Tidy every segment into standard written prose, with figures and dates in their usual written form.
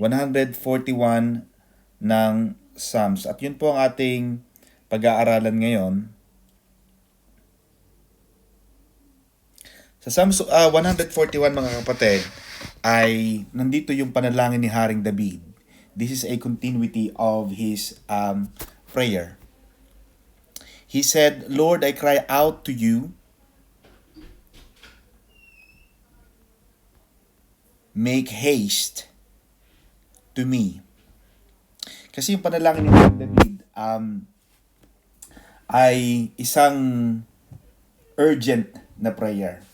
141 ng Psalms. At yun po ang ating pag-aaralan ngayon. Sa Psalms 141 mga kapatid, ay nandito yung panalangin ni Haring David. This is a continuity of his prayer. He said, Lord, I cry out to you. Make haste to me. Kasi yung panalangin ni Haring David ay isang urgent na prayer.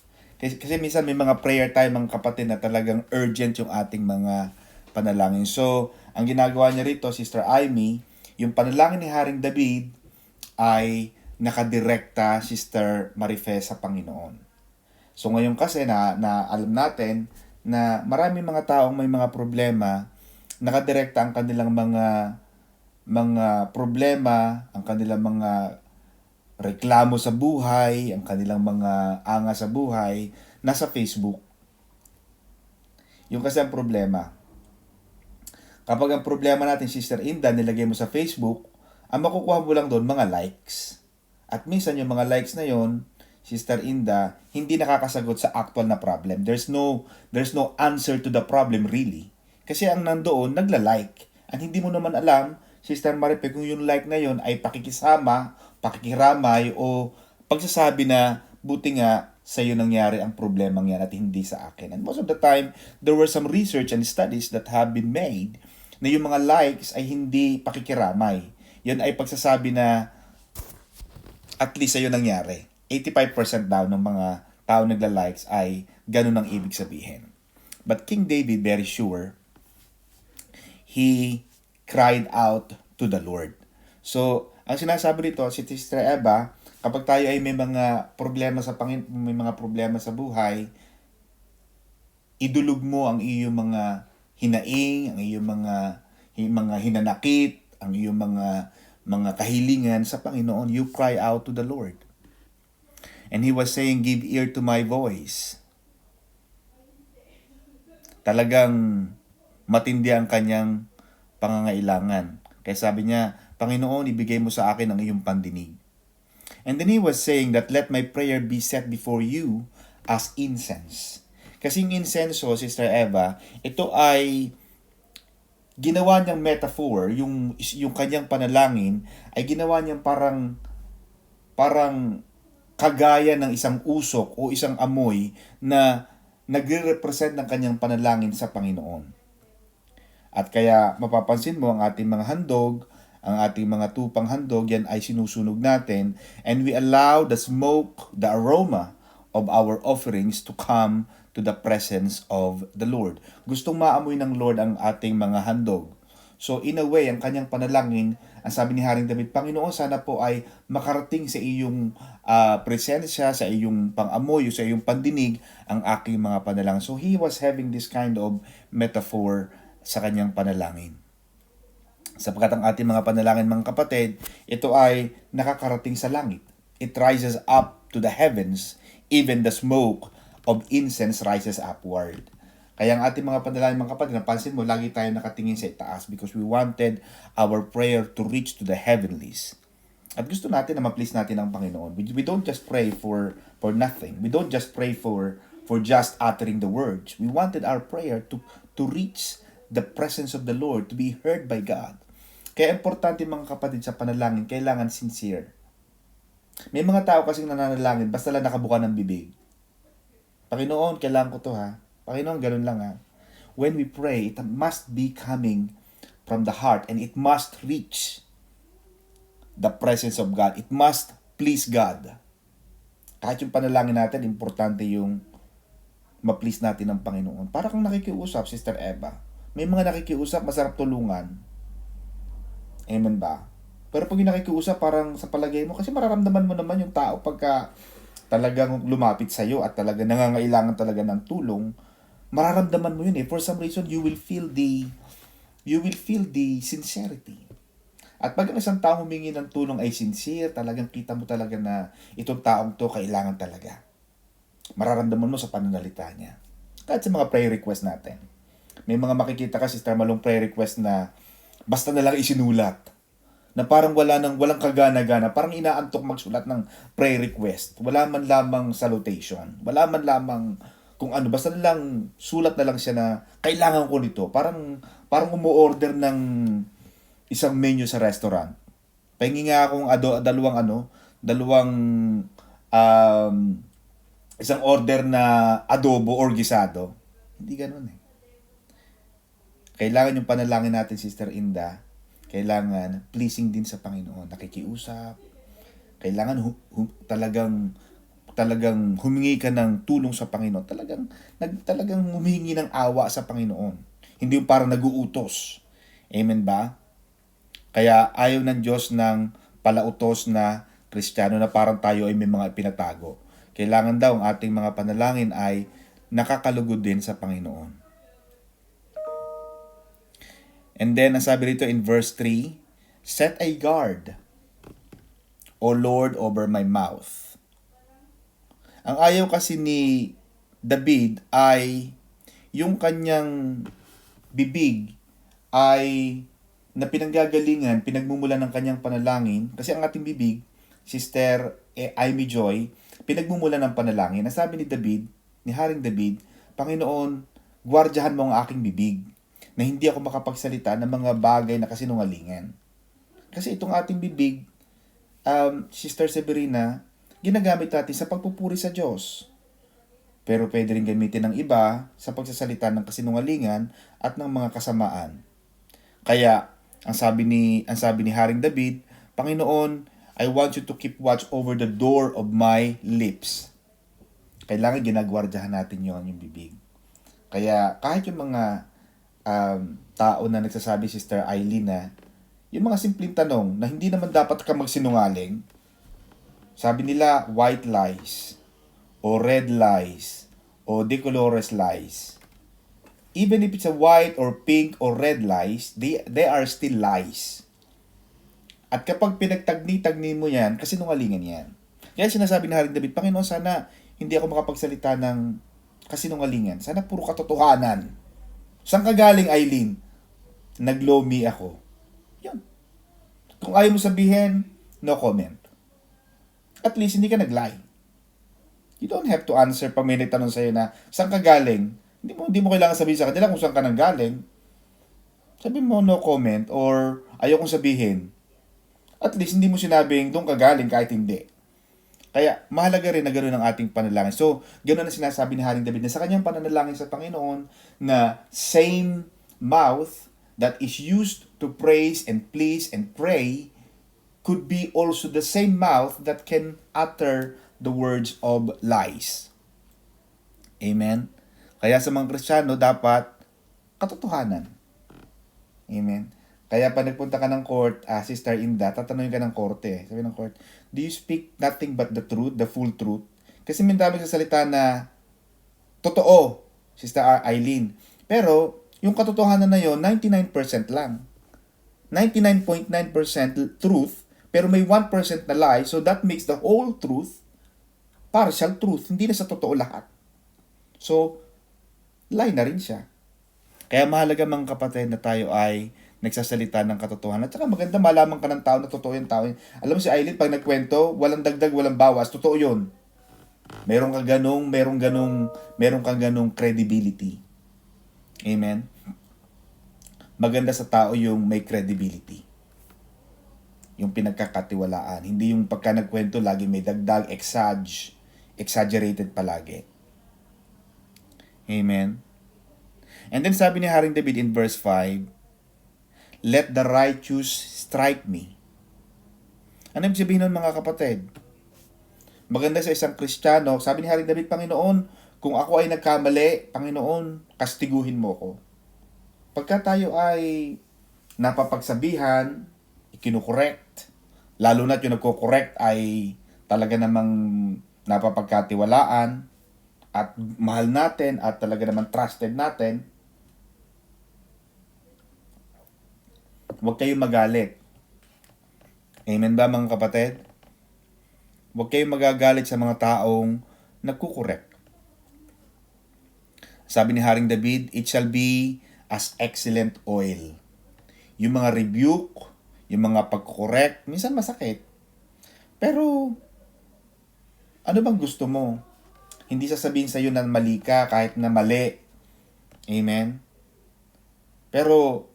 Kasi minsan may mga prayer tayo mga kapatid na talagang urgent yung ating mga panalangin. So, ang ginagawa niya rito, Sister Amy, yung panalangin ni Haring David ay nakadirekta, Sister Marife, sa Panginoon. So, ngayon kasi na alam natin na marami mga taong may mga problema, nakadirekta ang kanilang mga problema, ang kanilang mga reklamo sa buhay, ang kanilang mga angas sa buhay, nasa Facebook. Yung kasi ang problema. Kapag ang problema natin, Sister Inda, nilagay mo sa Facebook, ang makukuha mo lang doon, mga likes. At minsan yung mga likes na yon, Sister Inda, hindi nakakasagot sa actual na problem. There's no answer to the problem really. Kasi ang nandoon, nagla-like. At hindi mo naman alam, Sister Maripe, kung yung like na yon ay pakikisama, pakikiramay, o pagsasabi na buti nga sa'yo nangyari ang problemang yan at hindi sa akin. And most of the time, there were some research and studies that have been made na yung mga likes ay hindi pakikiramay. Yun ay pagsasabi na at least sa'yo nangyari. 85% daw ng mga tao nagla-likes ay ganun ang ibig sabihin. But King David, very sure, he cried out to the Lord. So, ang sinasabi dito, si Sister Eva, kapag tayo ay may mga problema sa may mga problema sa buhay, idulog mo ang iyong mga hinaing, ang iyong mga hinanakit, ang iyong mga kahilingan sa Panginoon. You cry out to the Lord. And he was saying, give ear to my voice. Talagang matindi ang kanyang pangangailangan. Kaya sabi niya, Panginoon, ibigay mo sa akin ang iyong pandinig. And then he was saying that let my prayer be set before you as incense. Kasi yung incense, Sister Eva, ito ay ginawa niyang metaphor, yung kanyang panalangin, ay ginawa niyang parang kagaya ng isang usok o isang amoy na nagre-represent ng kanyang panalangin sa Panginoon. At kaya mapapansin mo ang ating mga handog, ang ating mga tupang handog, yan ay sinusunog natin, and we allow the smoke, the aroma of our offerings to come to the presence of the Lord. Gustong maamoy ng Lord ang ating mga handog. So in a way, ang kanyang panalangin, ang sabi ni Haring David, Panginoon, sana po ay makarating sa iyong presensya, sa iyong pang-amoy, sa iyong pandinig, ang aking mga panalangin. So he was having this kind of metaphor sa kanyang panalangin. Sapagkat ang ating mga panalangin, mga kapatid, ito ay nakakarating sa langit. It rises up to the heavens, even the smoke of incense rises upward. Kaya ang ating mga panalangin, mga kapatid, napansin mo, lagi tayo nakatingin sa itaas because we wanted our prayer to reach to the heavenlies. At gusto natin na ma-please natin ang Panginoon. We don't just pray for nothing. We don't just pray for just uttering the words. We wanted our prayer to reach the presence of the Lord, to be heard by God. Kaya importante mga kapatid sa panalangin, kailangan sincere. May mga tao kasing nananalangin, basta lang nakabuka ng bibig. Panginoon, kailangan ko to ha. Panginoon, ganun lang ha. When we pray, it must be coming from the heart and it must reach the presence of God. It must please God. Kahit yung panalangin natin, importante yung ma-please natin ng Panginoon. Para kang nakikiusap, Sister Eva. May mga nakikiusap, masarap tulungan. Amen ba? Pero pag yung nakikiusap, parang sa palagay mo, kasi mararamdaman mo naman yung tao pagka talagang lumapit sa'yo at talagang nangangailangan talaga ng tulong, mararamdaman mo yun eh. For some reason, you will feel the sincerity. At pag ang isang tao humingi ng tulong ay sincere, talagang kita mo talaga na itong taong to kailangan talaga. Mararamdaman mo sa pananalita niya. Kahit sa mga prayer request natin. May mga makikita ka, Sister Malong, prayer request na basta na lang isinulat. Na parang walang kagana-gana. Parang inaantok magsulat ng prayer request. Wala man lamang salutation. Wala man lamang kung ano. Basta na lang, sulat na lang siya na kailangan ko nito. Parang umu-order ng isang menu sa restaurant. Pahingi nga akong dalawang um, isang order na adobo or gisado. Hindi ganun eh. Kailangan yung panalangin natin, Sister Inda, kailangan pleasing din sa Panginoon. Nakikiusap. Kailangan talagang humingi ka ng tulong sa Panginoon. Talagang humingi ng awa sa Panginoon. Hindi yung parang naguutos. Amen ba? Kaya ayaw ng Diyos ng palautos na Kristiyano na parang tayo ay may mga pinatago. Kailangan daw ang ating mga panalangin ay nakakalugod din sa Panginoon. And then, ang sabi rito in verse 3, set a guard, O Lord, over my mouth. Ang ayaw kasi ni David ay yung kanyang bibig ay na pinanggagalingan, pinagmumulan ng kanyang panalangin. Kasi ang ating bibig, Sister Amy Joy, pinagmumulan ng panalangin. Nasabi ni David, ni Haring David, Panginoon, gwardyahan mo ang aking bibig na hindi ako makapagsalita ng mga bagay na kasinungalingan. Kasi itong ating bibig, Sister Severina, ginagamit natin sa pagpupuri sa Diyos. Pero pwede rin gamitin ng iba sa pagsasalita ng kasinungalingan at ng mga kasamaan. Kaya, ang sabi ni Haring David, Panginoon, I want you to keep watch over the door of my lips. Kailangan ginagwardyahan natin yon yung bibig. Kaya kahit yung mga tao na nagsasabi, Sister Eileen, na yung mga simpleng tanong na hindi naman dapat ka magsinungaling, sabi nila white lies, o red lies, o decolores lies. Even if it's a white or pink or red lies, they are still lies. At kapag pinagtagni-tagni mo yan, kasinungalingan yan. Kaya sinasabi ni Haring David, Panginoon, sana hindi ako makapagsalita ng kasinungalingan. Sana puro katotohanan. Saan ka galing, Eileen? Nag-low-me ako. Yan. Kung ayaw mo sabihin, no comment. At least hindi ka nag-lie. You don't have to answer pag may nagtanong sa'yo na, saan ka galing? Hindi mo kailangan sabihin sa kanila kung saan ka nang galing. Sabi mo no comment or ayaw kong sabihin. At least hindi mo sinabing doon ka galing kahit hindi. Kaya mahalaga rin na gano'n ang ating panalangin. So, gano'n na sinasabi ni Haring David na sa kanyang pananalangin sa Panginoon na same mouth that is used to praise and please and pray could be also the same mouth that can utter the words of lies. Amen? Kaya sa mga Kristiyano, dapat katotohanan. Amen? Kaya pa nagpunta ka ng court, Sister Inda, tatanungin ka ng korte. Sabi ng court, do you speak nothing but the truth, the full truth? Kasi may dami sa salita na totoo, Sister Eileen. Pero, yung katotohanan na yon 99% lang. 99.9% truth, pero may 1% na lie, so that makes the whole truth partial truth. Hindi na sa totoo lahat. So, lie na rin siya. Kaya mahalaga mga kapatid na tayo ay nagsasalita ng katotohanan. At saka maganda malaman ka ng tao na totoo yung tao. Alam mo si Eileen, pag nagkwento, walang dagdag, walang bawas. Totoo yun. Meron kang ganong credibility. Amen? Maganda sa tao yung may credibility. Yung pinagkakatiwalaan. Hindi yung pagka nagkwento, lagi may dagdag, exaggerated palagi. Amen? And then sabi ni Haring David in verse 5, let the righteous strike me. Ano yung sabihin nun mga kapatid? Maganda sa isang Kristiyano, sabi ni Haring David, Panginoon, kung ako ay nagkamali, Panginoon, kastiguhin mo ko. Pagka tayo ay napapagsabihan, ikinukorekt, lalo na't yung nagko-correct ay talaga namang napapagkatiwalaan at mahal natin at talaga namang trusted natin, huwag kayong magalit. Amen ba mga kapatid? Huwag kayong magagalit sa mga taong nagkukorek. Sabi ni Haring David, it shall be as excellent oil. Yung mga rebuke, yung mga pagko-correct, minsan masakit. Pero, ano bang gusto mo? Hindi sasabihin sa'yo na mali ka kahit na mali. Amen? Pero,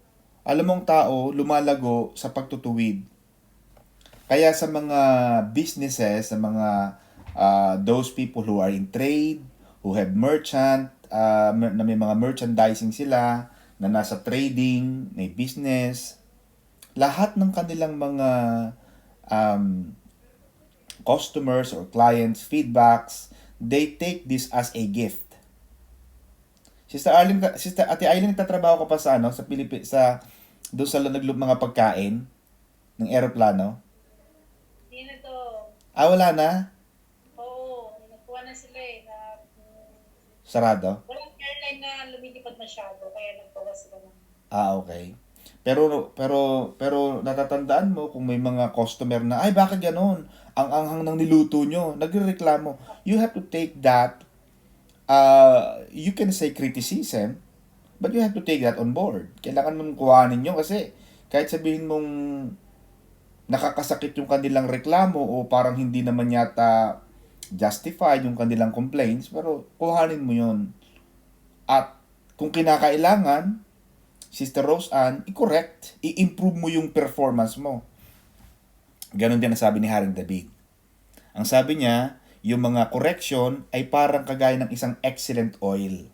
alam mong tao, lumalago sa pagtutuwid. Kaya sa mga businesses, sa mga those people who are in trade, who have merchant, na may mga merchandising sila, na nasa trading, may business, lahat ng kanilang mga um, customers or clients, feedbacks, they take this as a gift. Sister Ate Aileen, nagtatrabaho ka pa sa sa doon sa mga pagkain ng eroplano? Hindi na to. Wala na? Oo, nakuha na sila Sarado? walang airline na lumilipad masyado, kaya nagbawas sila ng... Okay. Pero natatandaan mo kung may mga customer na, ay bakit ganoon? Ang anghang ng niluto nyo, nagrereklamo. You have to take that, you can say criticism, but you have to take that on board. Kailangan mong kuhanin nyo kasi kahit sabihin mong nakakasakit yung kanilang reklamo o parang hindi naman yata justified yung kanilang complaints, pero kuhanin mo yun. At kung kinakailangan, Sister Rose Ann, i-correct, i-improve mo yung performance mo. Ganon din ang sabi ni Haring David. Ang sabi niya, yung mga correction ay parang kagaya ng isang excellent oil.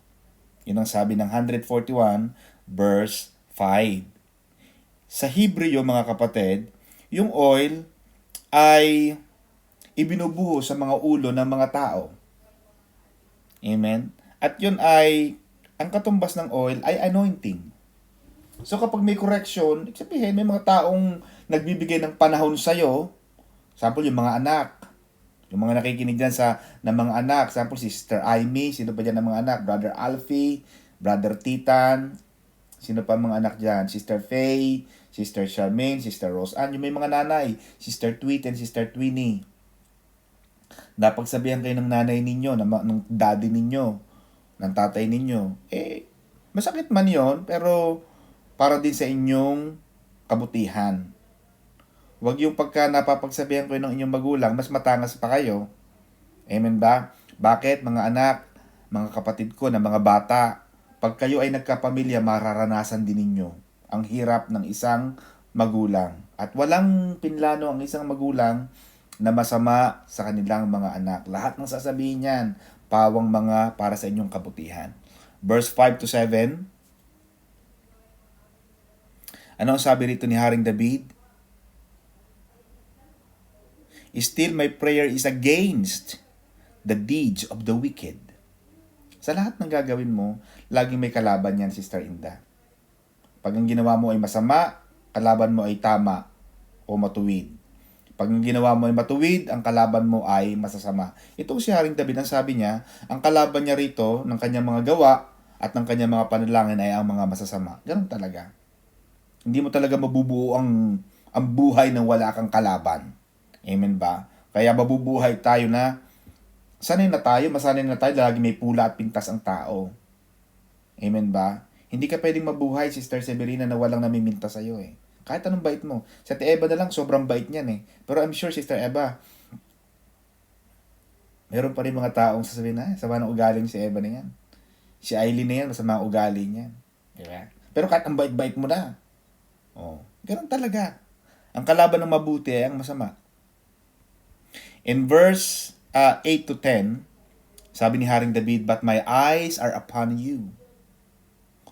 Yun ang sabi ng 141 verse 5. Sa Hebreo, mga kapatid, yung oil ay ibinubuho sa mga ulo ng mga tao. Amen? At yun ay, ang katumbas ng oil ay anointing. So kapag may correction, sabihin may mga taong nagbibigay ng panahon sa'yo, sample yung mga anak, yung mga nakikinig dyan ng mga anak, sample si Sister Amy, sino pa dyan ng mga anak, Brother Alfie, Brother Titan, sino pa mga anak dyan, Sister Faye, Sister Charmaine, Sister Rose Ann, yung may mga nanay, Sister Tweet and Sister Twinnie. Napagsabihan kayo ng nanay ninyo, ng daddy ninyo, ng tatay ninyo, masakit man yon pero para din sa inyong kabutihan. Huwag yung pagka napapagsabihan ko ng inyong magulang, mas matangas pa kayo. Amen ba? Bakit mga anak, mga kapatid ko na mga bata, pag kayo ay nagkapamilya, mararanasan din ninyo ang hirap ng isang magulang. At walang pinlano ang isang magulang na masama sa kanilang mga anak. Lahat ng sasabihin niyan, pawang mga para sa inyong kabutihan. Verse 5 to 7, ano ang sabi rito ni Haring David? Still my prayer is against the deeds of the wicked. Sa lahat ng gagawin mo, laging may kalaban yan, Sister Inda. Pag ang ginawa mo ay masama, kalaban mo ay tama o matuwid. Pag ang ginawa mo ay matuwid, ang kalaban mo ay masasama. Itong si Haring David, ang sabi niya, ang kalaban niya rito ng kanyang mga gawa at ng kanyang mga panalangin ay ang mga masasama. Ganun talaga. Hindi mo talaga mabubuo ang buhay nang wala kang kalaban. Amen ba? Kaya mabubuhay tayo na masanay na tayo, lagi may pula at pintas ang tao. Amen ba? Hindi ka pwedeng mabuhay, Sister Severina, na walang namiminta sa'yo eh. Kahit anong bait mo. Sa Ate Eva na lang, sobrang bait niyan eh. Pero I'm sure, Sister Eva, meron pa rin mga taong sasabihin na, sama ng ugali si Eva na yan. Si Aileen na yan, masama ang ugali niyan. Diba? Pero kahit ang bait-bait mo na, ganun talaga. Ang kalaban ng mabuti ay ang masama. In verse 8 to 10, sabi ni Haring David, but my eyes are upon you.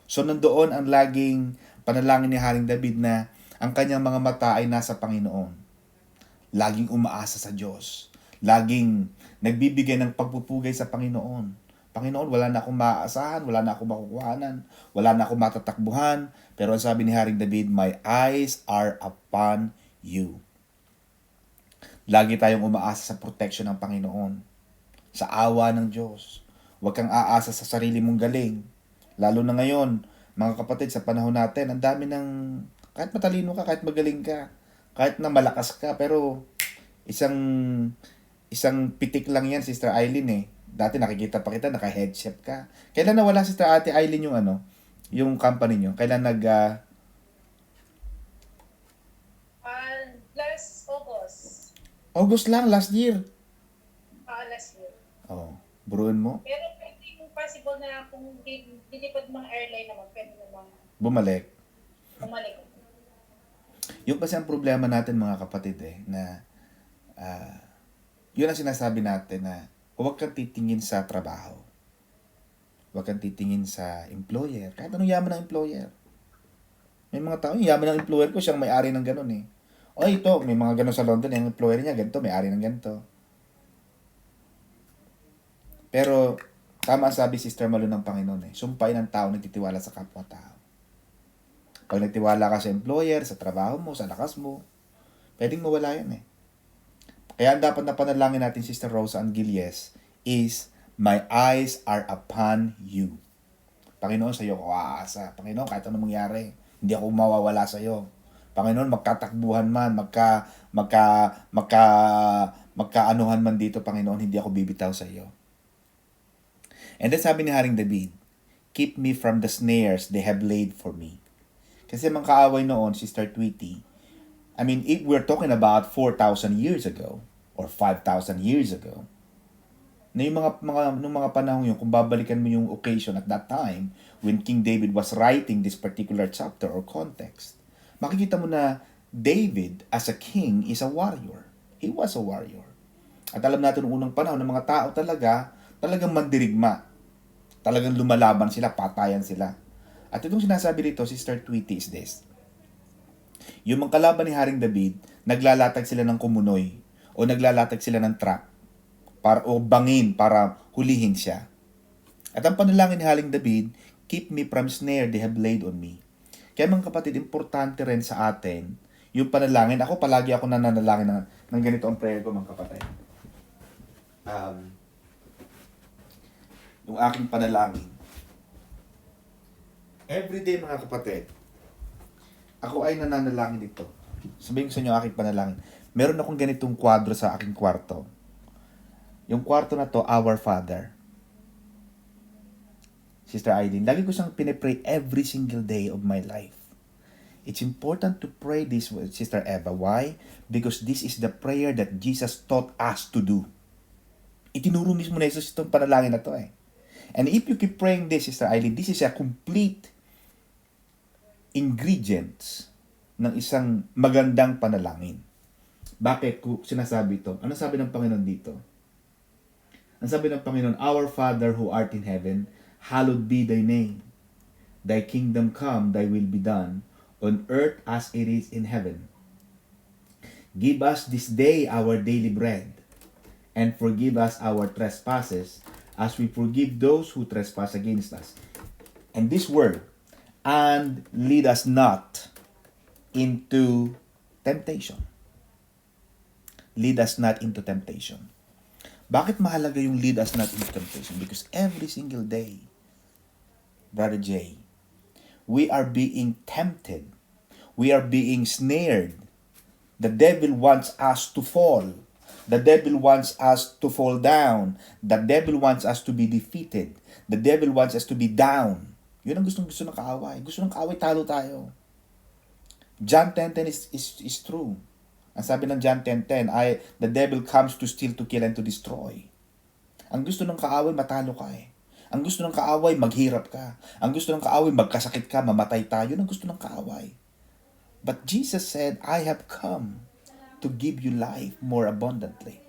So nandoon ang laging panalangin ni Haring David na ang kanyang mga mata ay nasa Panginoon. Laging umaasa sa Diyos. Laging nagbibigay ng pagpupugay sa Panginoon. Panginoon, wala na akong maaasahan, wala na akong makukuhanan, wala na akong matatakbuhan. Pero ang sabi ni Haring David, my eyes are upon you. Lagi tayong umaasa sa protection ng Panginoon. Sa awa ng Diyos. Huwag kang aasa sa sarili mong galing. Lalo na ngayon, mga kapatid, sa panahon natin, ang dami ng, kahit matalino ka, kahit magaling ka, kahit na malakas ka, pero isang pitik lang yan, Sister Aileen eh. Dati nakikita pa kita, naka-headset ka. Kailan nawala, Sister Ate Aileen, yung Yung company nyo? Kailan Last August, August lang, last year. last year. Oh, buruin mo, Pero pwede kung possible na kung dilipad mga airline naman, pwede naman bumalik. bumalik. Yung kasi ang problema natin mga kapatid na yun ang sinasabi natin na huwag kang titingin sa trabaho. Huwag kang titingin sa employer. Kahit anong yaman ng employer. May mga tao, yung yaman ng employer ko, siyang may-ari ng ganun eh. O ito, may mga ganun sa London, yung employer niya, ganito, may-ari ng ganito. Pero, tama ang sabi Sister Malu ng Panginoon sumpain ang tao nagtitiwala sa kapwa-tao. Pag nagtiwala ka sa employer, sa trabaho mo, sa lakas mo, pwedeng mawala yan Kaya ang dapat na panalangin natin, Sister Rosa Anguilles, is, my eyes are upon you. Panginoon, sa iyo ako aasa. Panginoon, kahit anong mangyari, hindi ako mawawala sa iyo. Panginoon, magkatakbuhan man, magkaanuhan man dito, Panginoon, hindi ako bibitaw sa iyo. And then sabi ni Haring David, keep me from the snares they have laid for me. Kasi mga kaaway noon, Sister Tweety, I mean, if we're talking about 4,000 years ago, or 5,000 years ago, na yung nung mga panahon yun, kung babalikan mo yung occasion at that time, when King David was writing this particular chapter or context, makikita mo na David, as a king, is a warrior. He was a warrior. At alam natin noong unang panahon, ng mga tao talagang mandirigma. Talagang lumalaban sila, patayan sila. At itong sinasabi dito, Sister Tweety, is this. Yung mga kalaban ni Haring David, naglalatag sila ng kumunoy o naglalatag sila ng trap o bangin para hulihin siya. At ang panalangin ni Haring David, keep me from snare they have laid on me. Kaya mga kapatid, importante rin sa atin yung panalangin. Palagi ako nananalangin ng ganito ang prayer ko mga kapatid. Yung aking panalangin. Everyday mga kapatid, ako ay nananalangin dito. Sabihin ko sa inyo aking panalangin. Meron akong ganitong kwadro sa aking kwarto. Yung kwarto na to, Our Father. Sister Aileen, lagi ko siyang pinipray every single day of my life. It's important to pray this with Sister Eva. Why? Because this is the prayer that Jesus taught us to do. Itinuro mismo na Jesus itong panalangin na to And if you keep praying this, Sister Aileen, this is a complete ingredients ng isang magandang panalangin. Bakit ko sinasabi ito? Ano sabi ng Panginoon dito? Ang sabi ng Panginoon, Our Father who art in heaven, hallowed be thy name. Thy kingdom come, thy will be done, on earth as it is in heaven. Give us this day our daily bread, and forgive us our trespasses, as we forgive those who trespass against us. And this word, and lead us not into temptation. Lead us not into temptation. Bakit mahalaga yung lead us not into temptation? Because every single day, Brother Jay, we are being tempted. We are being snared. The devil wants us to fall. The devil wants us to fall down. The devil wants us to be defeated. The devil wants us to be down. Yun ang gusto ng kaaway. Gusto ng kaaway, talo tayo. John 10:10 is true. Ang sabi ng John 10:10 ay, the devil comes to steal, to kill, and to destroy. Ang gusto ng kaaway, matalo ka Ang gusto ng kaaway, maghirap ka. Ang gusto ng kaaway, magkasakit ka, mamatay tayo. Yun ang gusto ng kaaway. But Jesus said, I have come to give you life more abundantly.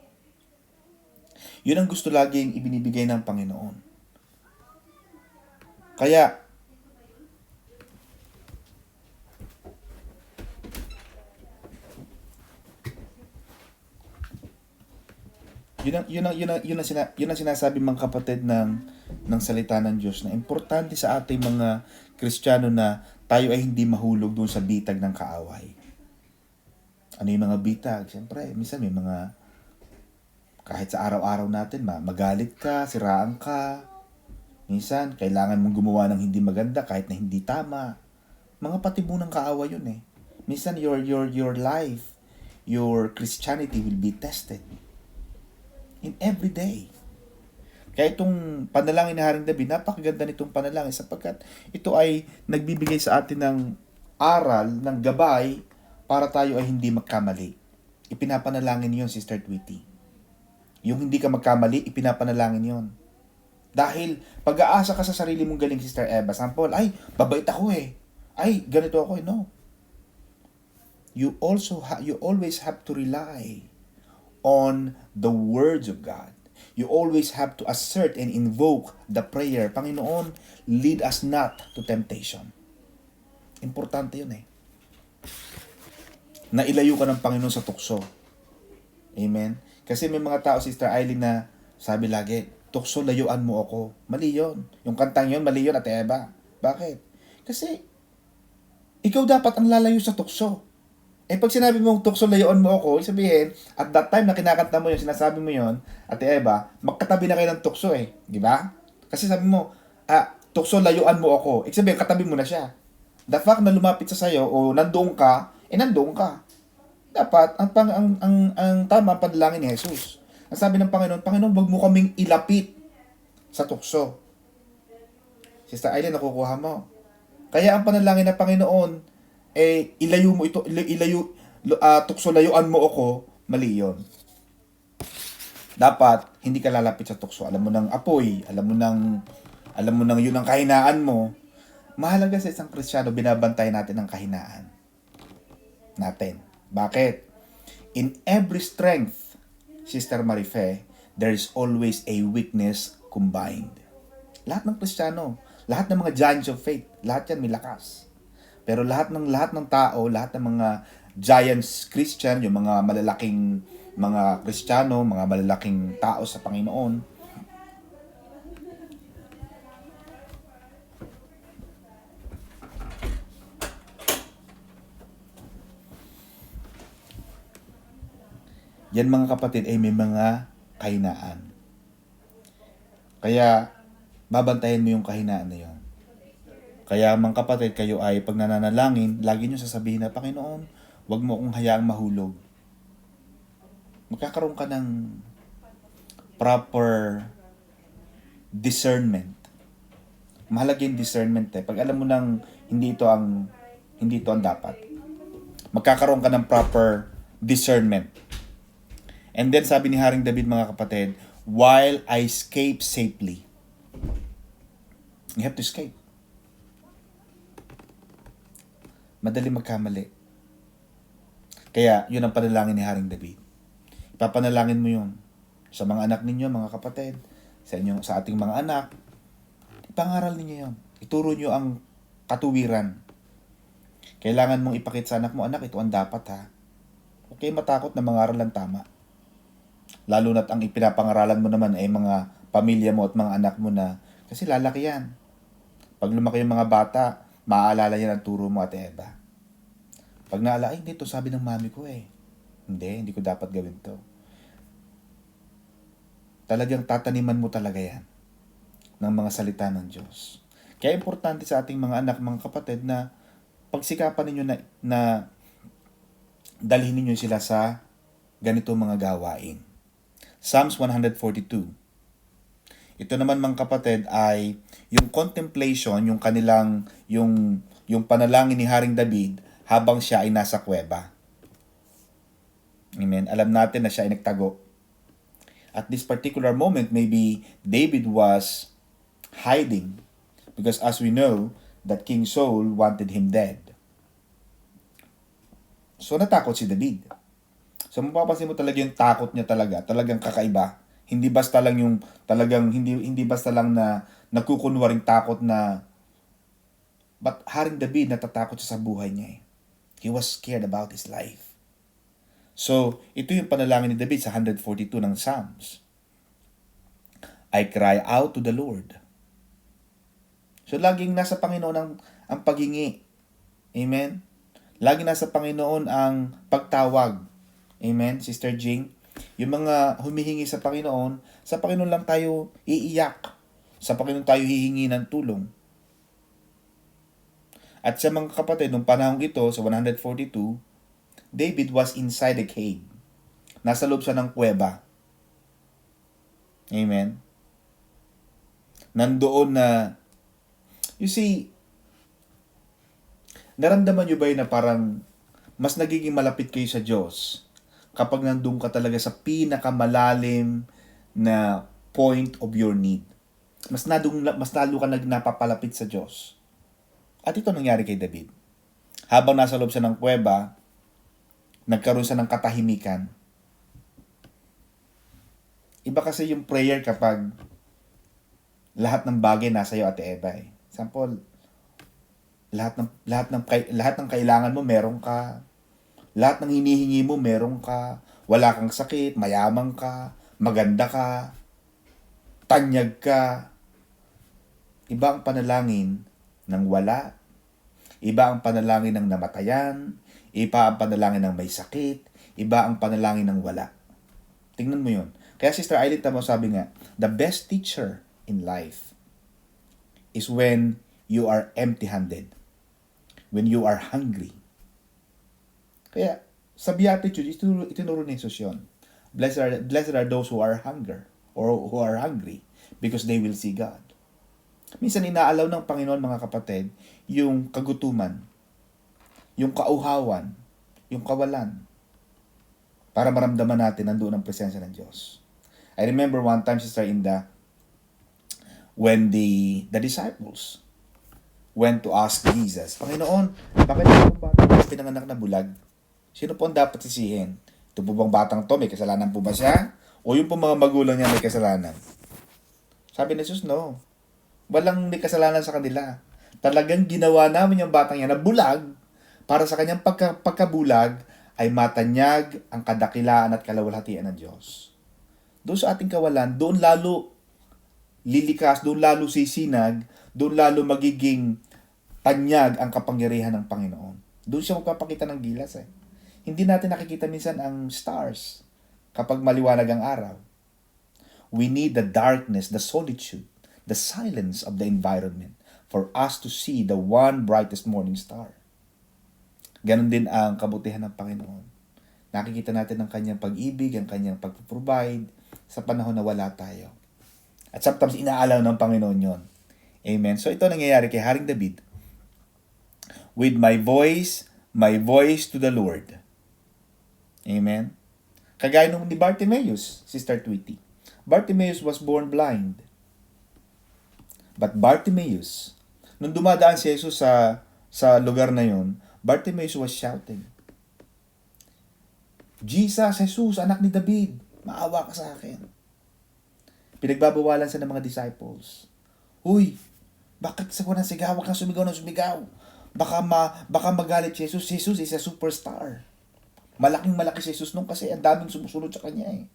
Yun ang gusto laging ibinibigay ng Panginoon. Kaya, yun ang sinasabi mga kapatid ng salita ng Diyos na importante sa ating mga Kristiyano na tayo ay hindi mahulog doon sa bitag ng kaaway. Ano yung mga bitag? Siyempre, minsan may mga kahit sa araw-araw natin, magalit ka, siraan ka. Minsan, kailangan mong gumawa ng hindi maganda kahit na hindi tama. Mga patibunang kaaway yun Minsan, your life, your Christianity will be tested. In every day. Kaya itong panalangin ni Haring David, napakaganda nitong panalangin sapagkat ito ay nagbibigay sa atin ng aral, ng gabay para tayo ay hindi magkamali. Ipinapanalangin yon, Sister Tweety. Yung hindi ka magkamali, ipinapanalangin yon. Dahil pag-aasa ka sa sarili mong galing, Sister Eva, sample, ay, babait ako eh. Ay, ganito ako eh. No. You always have to rely on the words of God. You always have to assert and invoke the prayer, Panginoon, lead us not to temptation. Importante yun eh. Na ilayo ka ng Panginoon sa tukso. Amen? Kasi may mga tao, Sister Eileen, na sabi lagi, tukso, layuan mo ako. Mali yun. Yung kantang yun, mali yun, Ate Eva. Bakit? Kasi, ikaw dapat ang lalayo sa tukso. Eh pag sinabi mong tukso, layuan mo ako, sabihin, at that time na kinakanta mo yun, sinasabi mo yun, Ate Eva, magkatabi na kayo ng tukso eh. Di ba? Kasi sabi mo, tukso, layuan mo ako. Sabihin, katabi mo na siya. The fact na lumapit sa sayo, o nandoon ka, nandoon ka. Dapat, ang tama ang panalangin ni Jesus. Ang sabi ng Panginoon, Panginoon, wag mo kaming ilapit sa tukso. Sister Aileen, nakukuha mo. Kaya ang panalangin ng Panginoon, ilayo mo ito, tukso, layuan mo ako, mali yun. Dapat, hindi ka lalapit sa tukso. Alam mo ng apoy, alam mo ng yun ang kahinaan mo. Mahalaga sa isang Kristiyano, binabantayan natin ang kahinaan natin. Bakit? In every strength, Sister Marife, there is always a weakness combined. Lahat ng Kristiyano, lahat ng mga giants of faith, lahat yan may lakas. Pero lahat ng tao, lahat ng mga giants Christian, yung mga malalaking mga Kristiyano, mga malalaking tao sa Panginoon, yan mga kapatid ay may mga kahinaan. Kaya, babantayan mo yung kahinaan na yun. Kaya mga kapatid, kayo ay pag nananalangin, lagi nyo sasabihin na, Panginoon, wag mo akong hayaang mahulog. Magkakaroon ka ng proper discernment. Mahalaga yung discernment eh. Pag alam mo nang hindi ito ang dapat. Magkakaroon ka ng proper discernment. And then sabi ni Haring David, mga kapatid, while I escape safely. You have to escape. Madali magkamali. Kaya yun ang panalangin ni Haring David. Ipapanalangin mo yun sa mga anak ninyo, mga kapatid, sa ating mga anak. Ipangaral ninyo yun. Ituro nyo ang katuwiran. Kailangan mong ipakita sa anak mo, anak, ito ang dapat ha. Okay, matakot na mangaral lang tama. Lalo na't ang ipinapangaralan mo naman ay mga pamilya mo at mga anak mo na, kasi lalaki yan. Pag lumaki yung mga bata, maaalala yan ang turo mo, Ate Eva. Pag naala, ay, dito sabi ng mami ko eh. Hindi ko dapat gawin to. Talagang tataniman mo talaga yan ng mga salita ng Diyos. Kaya importante sa ating mga anak, mga kapatid, na pagsikapan ninyo na dalhin ninyo sila sa ganito mga gawain. Psalms 142. Ito naman mga kapatid ay yung contemplation, yung kanilang, yung panalangin ni Haring David habang siya ay nasa kuweba. Amen. Alam natin na siya ay nagtago. At this particular moment, maybe David was hiding because as we know that King Saul wanted him dead. So natakot si David. So mapapansin mo talaga yung takot niya talagang kakaiba. Hindi basta lang yung talagang hindi basta lang na nagkukunwaring takot na, but Haring David natatakot siya sa buhay niya eh. He was scared about his life. So, ito yung panalangin ni David sa 142 ng Psalms. I cry out to the Lord. So, laging nasa Panginoon ang paghingi. Amen? Laging nasa Panginoon ang pagtawag. Amen, Sister Jing? Yung mga humihingi sa Panginoon lang tayo iiyak. Sa Panginoon tayo hihingi ng tulong. At sa mga kapatid, nung panahong ito, sa 142, David was inside a cave. Nasa loob siya ng kuweba. Amen? Nandoon na, you see, naramdaman nyo ba yun na parang mas nagiging malapit kayo sa Diyos kapag nandun ka talaga sa pinakamalalim na point of your need. Mas lalo ka napapalapit sa Diyos. At ito nangyari kay David. Habang nasa loob siya ng kuweba, nagkaroon siya ng katahimikan. Iba kasi yung prayer kapag lahat ng bagay nasa iyo, Ate Eva. Example, lahat ng kailangan mo meron ka. Lahat ng hinihingi mo meron ka. Wala kang sakit, mayaman ka, maganda ka, tanyag ka. Iba ang panalangin ng wala. Iba ang panalangin ng namatayan. Iba ang panalangin ng may sakit. Iba ang panalangin ng wala. Tingnan mo yun. Kaya Sister Aileen, tama sabi nga, the best teacher in life is when you are empty-handed. When you are hungry. Kaya, sa Beatitudes, itinuro ni Jesus yun. Blessed are those who are who are hungry because they will see God. Minsan inaalaw ng Panginoon, mga kapatid, yung kagutuman, yung kauhawan, yung kawalan, para maramdaman natin nandoon ang presensya ng Diyos. I remember one time, Sister Inda, when the disciples went to ask Jesus, Panginoon, bakit itong batang pinanganak na bulag? Sino po ang dapat sisihin? Ito po bang batang to, may kasalanan po ba siya? O yung po mga magulang niya may kasalanan? Sabi ni Jesus, no. Walang may kasalanan sa kanila. Talagang ginawa namin yung batang yan na bulag para sa kanyang pagkabulag ay matanyag ang kadakilaan at kalawalhatian ng Diyos. Doon sa ating kawalan, doon lalo lilikas, doon lalo sisinag, doon lalo magiging tanyag ang kapangyarihan ng Panginoon. Doon siya magpapakita ng gilas Hindi natin nakikita minsan ang stars kapag maliwanag ang araw. We need the darkness, the solitude, the silence of the environment for us to see the one brightest morning star. Ganon din ang kabutihan ng Panginoon. Nakikita natin ang kanyang pag-ibig, ang kanyang pag-provide sa panahon na wala tayo. At sometimes inaalaw ng Panginoon yon. Amen. So ito nangyayari kay Haring David. With my voice to the Lord. Amen. Kagaya nung ni Bartimaeus, Sister Tweety. Bartimaeus was born blind. But Bartimaeus, nung dumadaan si Jesus sa lugar na yon, Bartimaeus was shouting, Jesus, Jesus, anak ni David, maawa ka sa akin. Pinagbabawalan sa ng mga disciples. Huy, bakit sa ko ng sigaw? Huwag kang sumigaw ng sumigaw. Baka magalit si Jesus. Jesus is a superstar. Malaking-malaki si Jesus nung kasi ang daming sumusunod sa kanya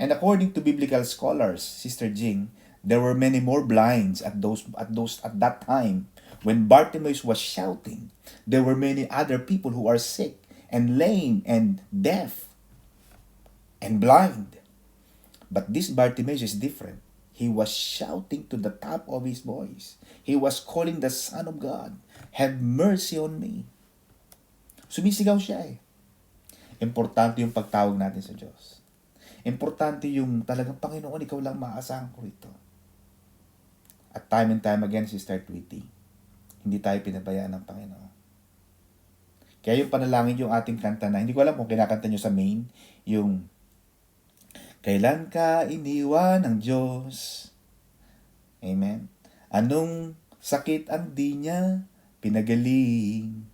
And according to biblical scholars, Sister Jing, there were many more blinds at that time. When Bartimaeus was shouting, there were many other people who are sick and lame and deaf and blind. But this Bartimaeus is different. He was shouting to the top of his voice. He was calling the Son of God, have mercy on me. Sumisigaw siya Importante yung pagtawag natin sa Diyos. Importante yung talagang Panginoon, ikaw lang maaasahan ko ito. At time and time again, Sister Tweety, hindi tayo pinabayaan ng Panginoon. Kaya yung panalangin yung ating kanta na, hindi ko alam kung kinakanta nyo sa main, yung kailan ka iniwan ng Diyos? Amen. Anong sakit ang di niya pinagaling?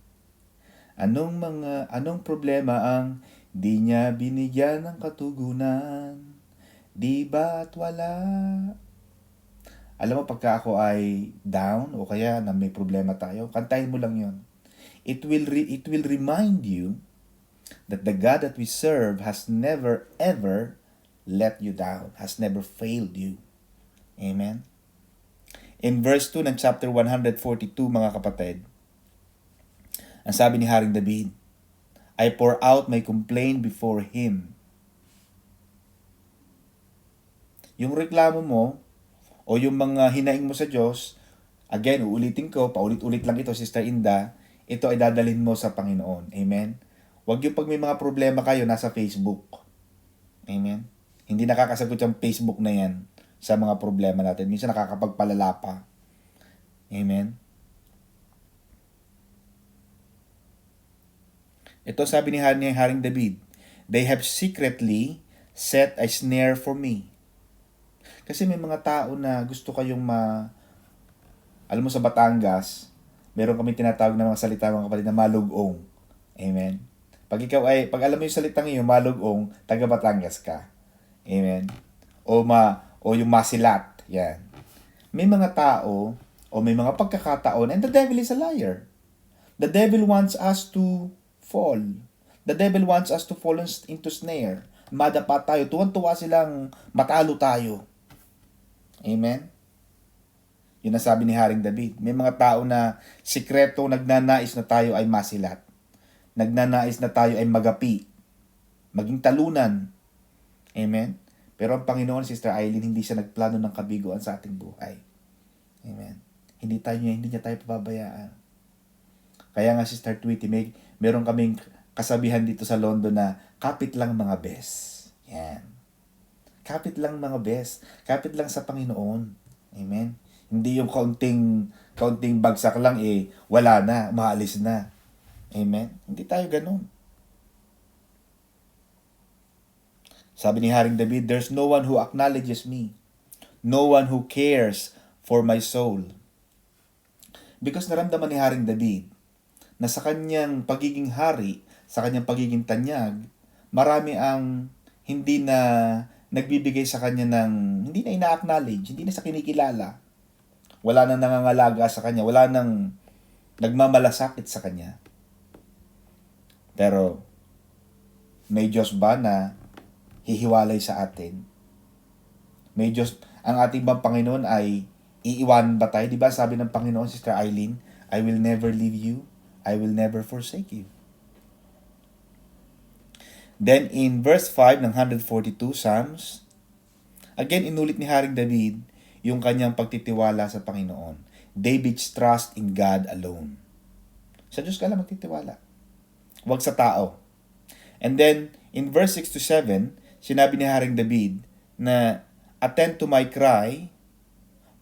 Anong problema ang di niya binigyan ng katugunan? Di ba't wala? Alam mo, pagka ako ay down o kaya na may problema tayo, kantahin mo lang yon. It will remind you that the God that we serve has never ever let you down, has never failed you. Amen? In verse 2 ng chapter 142, mga kapatid, ang sabi ni Haring David, I pour out my complaint before Him. Yung reklamo mo, o yung mga hinaing mo sa Diyos, again, uulitin ko, paulit-ulit lang ito, Sister Inda, ito ay dadalhin mo sa Panginoon. Amen? Huwag yung pag may mga problema kayo, nasa Facebook. Amen? Hindi nakakasagot yung Facebook na yan. sa mga problema natin. Minsan nakakapagpalala pa. Amen? Ito sabi ni Haring David, they have secretly set a snare for me. Kasi may mga tao na gusto kayong alam mo sa Batangas, meron kami tinatawag na mga salita mga kapatid na malugong. Amen. Pag alam mo yung salitang yun, malugong, taga Batangas ka. Amen. O yung masilat. Yan. May mga tao o may mga pagkakataon and the devil is a liar. The devil wants us to fall. The devil wants us to fall into snare. Madapa tayo. Tuwan-tuwa silang matalo tayo. Amen? Yun ang sabi ni Haring David. May mga tao na sikreto nagnanais na tayo ay masilat. Nagnanais na tayo ay magapi. Maging talunan. Amen? Pero ang Panginoon, Sister Eileen, hindi siya nagplano ng kabiguan sa ating buhay. Amen? Hindi niya tayo pababayaan. Kaya nga, Sister Tweety, meron kaming kasabihan dito sa London na kapit lang mga bes. Yan. Kapit lang mga bes. Kapit lang sa Panginoon. Amen? Hindi yung kaunting bagsak lang wala na, maalis na. Amen? Hindi tayo ganun. Sabi ni Haring David, there's no one who acknowledges me. No one who cares for my soul. Because naramdaman ni Haring David na sa kanyang pagiging hari, sa kanyang pagiging tanyag, marami ang hindi na nagbibigay sa kanya hindi na ina-acknowledge, hindi na sa kinikilala. Wala nang nangangalaga sa kanya, wala nang nagmamalasakit sa kanya. Pero, may Diyos ba na hihiwalay sa atin? May Diyos, ang ating bang Panginoon ay iiwan ba tayo? Diba sabi ng Panginoon, Sister Eileen, I will never leave you, I will never forsake you. Then in verse 5 ng 142 Psalms, again inulit ni Haring David yung kanyang pagtitiwala sa Panginoon. David's trust in God alone. Sa Diyos ka lang magtitiwala. Huwag sa tao. And then in verse 6 to 7, sinabi ni Haring David na attend to my cry,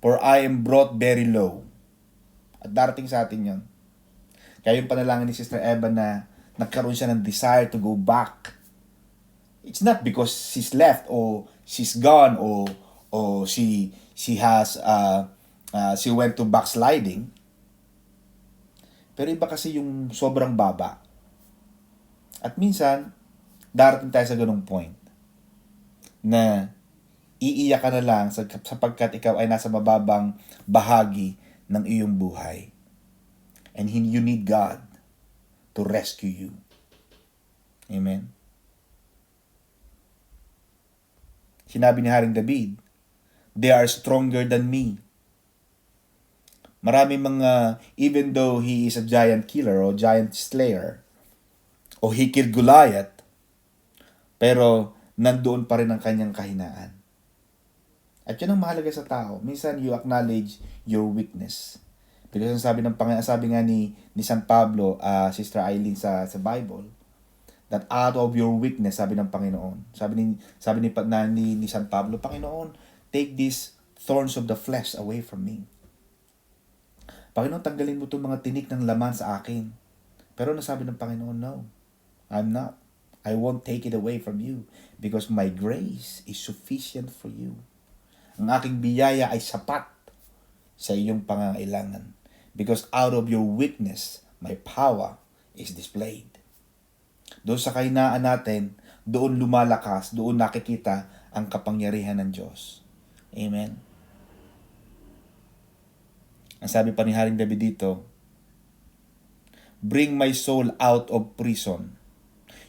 for I am brought very low. At darating sa atin yon. Kaya yung panalangin ni Sister Eva na nagkaroon siya ng desire to go back. It's not because she's left or she's gone or she went to backsliding. Pero iba kasi yung sobrang baba. At minsan, darating tayo sa ganung point na iiyak ka na lang sapagkat ikaw ay nasa mababang bahagi ng iyong buhay. And you need God to rescue you. Amen? Sinabi ni Haring David, they are stronger than me. Marami mga, even though he is a giant killer or giant slayer, o he killed Goliath, pero nandoon pa rin ang kanyang kahinaan. At yun ang mahalaga sa tao. Minsan you acknowledge your weakness. Because ang sabi ng Panginoon, sabi nga ni San Pablo, Sister Eileen sa Bible, that out of your weakness, sabi ng Panginoon, sabi ni San Pablo, Panginoon, take these thorns of the flesh away from me. Panginoon, tanggalin mo itong mga tinik ng laman sa akin. Pero nasabi ng Panginoon, no, I'm not. I won't take it away from you because my grace is sufficient for you. Ang aking biyaya ay sapat sa iyong pangangailangan. Because out of your weakness, my power is displayed. Doon sa kahinaan natin, doon lumalakas, doon nakikita ang kapangyarihan ng Diyos. Amen. Ang sabi pa ni Haring David dito, bring my soul out of prison.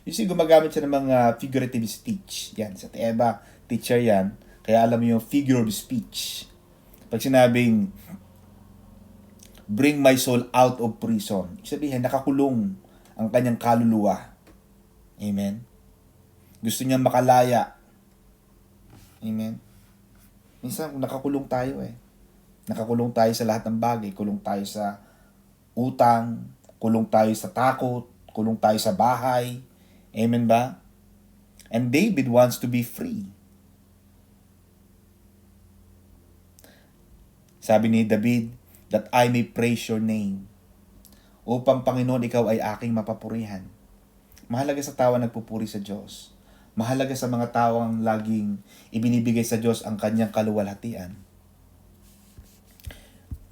You see, gumagamit siya ng mga figurative speech. Yan, sa Eva, teacher yan. Kaya alam mo yung figure of speech. Pag sinabing, bring my soul out of prison, sabihin, nakakulong ang kanyang kaluluwa. Amen. Gusto niya makalaya. Amen. Minsan, nakakulong tayo Nakakulong tayo sa lahat ng bagay. Kulong tayo sa utang, kulong tayo sa takot, kulong tayo sa bahay. Amen ba? And David wants to be free. Sabi ni David, that I may praise your name. Upang Panginoon, ikaw ay aking mapapurihan. Mahalaga sa tao nagpupuri sa Diyos. Mahalaga sa mga tao ang laging ibinibigay sa Diyos ang kanyang kaluwalhatian.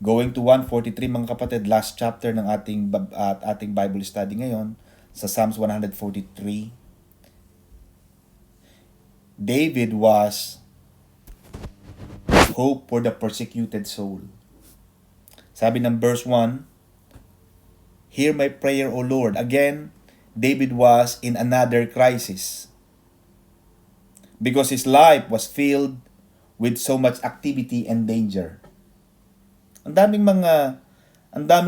Going to 143 mga kapatid, last chapter ng ating Bible study ngayon, sa Psalms 143. David was hope for the persecuted soul. Sabi ng verse 1, hear my prayer, O Lord. Again, David was in another crisis because his life was filled with so much activity and danger. Ang daming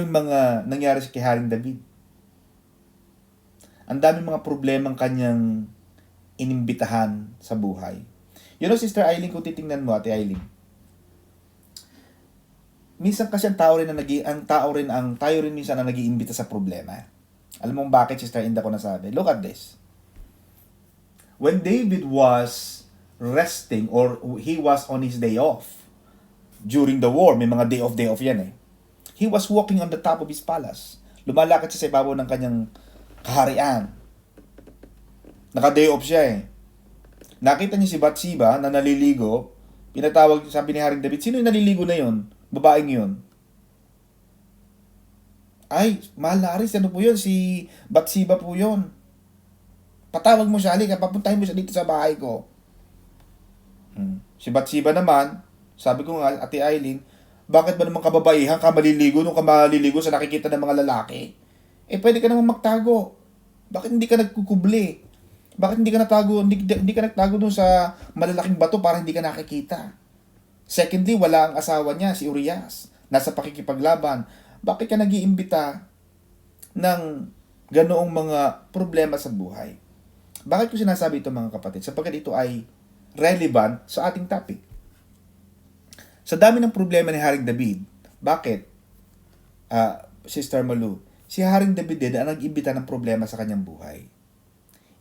mga nangyari sa kay Haring David. Ang daming mga problemang kanyang inimbitahan sa buhay. You know, Sister Eileen, kung titingnan mo, Ate Eileen, minsan kasi tayo rin minsan ang nag-iimbita sa problema. Alam mo bakit, Sister Inda, ko nasabi? Look at this. When David was resting or he was on his day off during the war, may mga day off yan eh. He was walking on the top of his palace. Lumalakad siya sa ibabaw ng kanyang kaharian. Naka-day off siya eh. Nakita niya si Bathsheba na naliligo. Pinatawag, sabi ni Haring David, sino yung naliligo na yon? Babaeng yun. Ay, mahal na Aris, ano po yun? Si Bathsheba po yun. Patawag mo siya, halika, papuntahin mo siya dito sa bahay ko. Si Bathsheba naman, sabi ko nga, Ate Eileen, bakit ba naman kababaihan ka maliligo nung ka maliligo sa nakikita ng mga lalaki? Eh, pwede ka naman magtago. Bakit hindi ka nagkukubli? Bakit hindi ka nagtago dun sa malalaking bato para hindi ka nakikita? Secondly, wala ang asawa niya, si Urias. Nasa pakikipaglaban. Bakit ka nag-iimbita ng ganoong mga problema sa buhay? Bakit ko sinasabi ito mga kapatid? Sapagkat ito ay relevant sa ating topic. Sa dami ng problema ni Haring David, bakit, Sister Malu, si Haring David din ang nag-imbita ng problema sa kanyang buhay.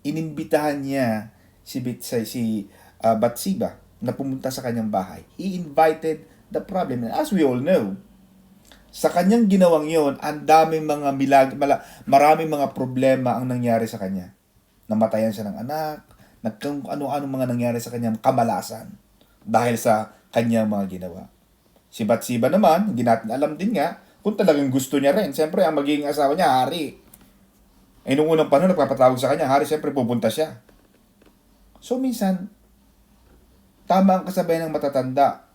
Inimbitahan niya si Bathsheba na pumunta sa kanyang bahay. He invited the problem. And as we all know, sa kanyang ginawang yon, ang daming maraming mga problema ang nangyari sa kanya. Namatayan siya ng anak, ano-ano mga nangyari sa kanyang kamalasan dahil sa kanyang mga ginawa. Si Bathsheba naman, hindi natin alam din nga kung talagang gusto niya rin. Siyempre, ang magiging asawa niya, hari. Eh, nung unang panahon, nagpapatawag sa kanya, hari, siyempre pupunta siya. So, minsan, tama ang kasabayan ng matatanda,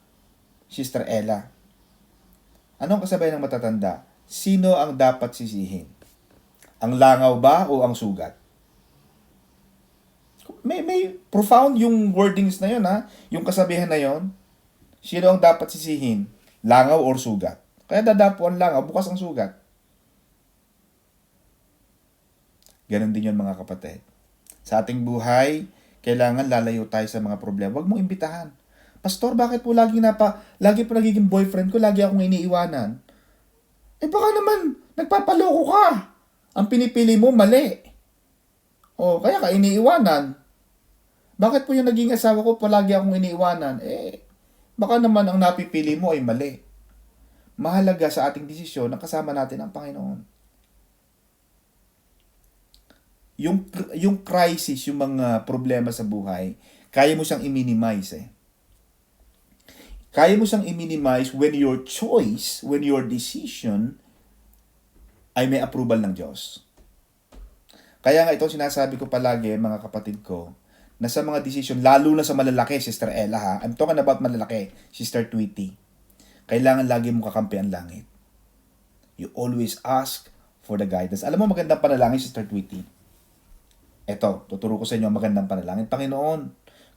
Sister Ella. Ano ang kasabayan ng matatanda? Sino ang dapat sisihin? Ang langaw ba o ang sugat? May profound yung wordings na yun, ha? Yung kasabihan na yun. Sino ang dapat sisihin? Langaw or sugat? Kaya dadapo ang langaw, bukas ang sugat. Ganon din yun mga kapatid. Sa ating buhay, kailangan lalayo tayo sa mga problema. Huwag mong imbitahan. Pastor, bakit po lagi po nagiging boyfriend ko, lagi akong iniiwanan? Eh baka naman, nagpapaloko ka. Ang pinipili mo, mali. O, kaya ka iniiwanan. Bakit po yung naging asawa ko, palagi akong iniiwanan? Eh, baka naman ang napipili mo ay mali. Mahalaga sa ating desisyon na kasama natin ang Panginoon. Yung crisis, yung mga problema sa buhay, kaya mo siyang i-minimize eh. Kaya mo siyang i-minimize when your choice, when your decision ay may approval ng Diyos. Kaya nga itong sinasabi ko palagi, mga kapatid ko, na sa mga decision, lalo na sa malalaki, Sister Ella ha, I'm talking about malalaki, Sister Tweety, kailangan lagi mong kakampi ang langit. You always ask for the guidance. Alam mo magandang panalangin, Sister Tweety? Eto, tuturo ko sa inyo ang magandang panalangin. Panginoon,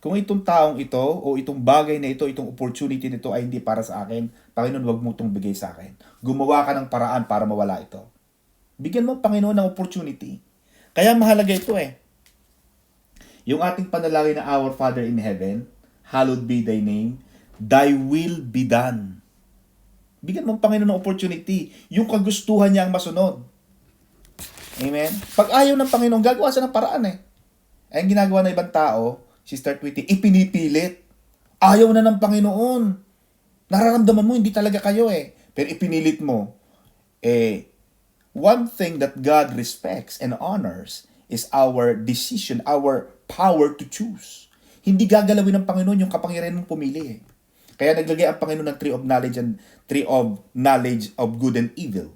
kung itong taong ito o itong bagay na ito, itong opportunity nito ay hindi para sa akin, Panginoon, wag mo itong bigay sa akin. Gumawa ka ng paraan para mawala ito. Bigyan mo, Panginoon, ng opportunity. Kaya mahalaga ito eh. Yung ating panalangin na Our Father in Heaven, hallowed be thy name, thy will be done. Bigyan mo, Panginoon, ng opportunity. Yung kagustuhan niya ang masunod. Amen? Pag ayaw ng Panginoon, gagawa siya ng paraan eh. Ay, ang ginagawa ng ibang tao, Sister Tweety, ipinipilit. Ayaw na ng Panginoon. Nararamdaman mo, hindi talaga kayo eh. Pero ipinilit mo. One thing that God respects and honors is our decision, our power to choose. Hindi gagalawin ng Panginoon yung kapangyarihan mong pumili eh. Kaya naglagay ang Panginoon ng tree of knowledge and tree of knowledge of good and evil.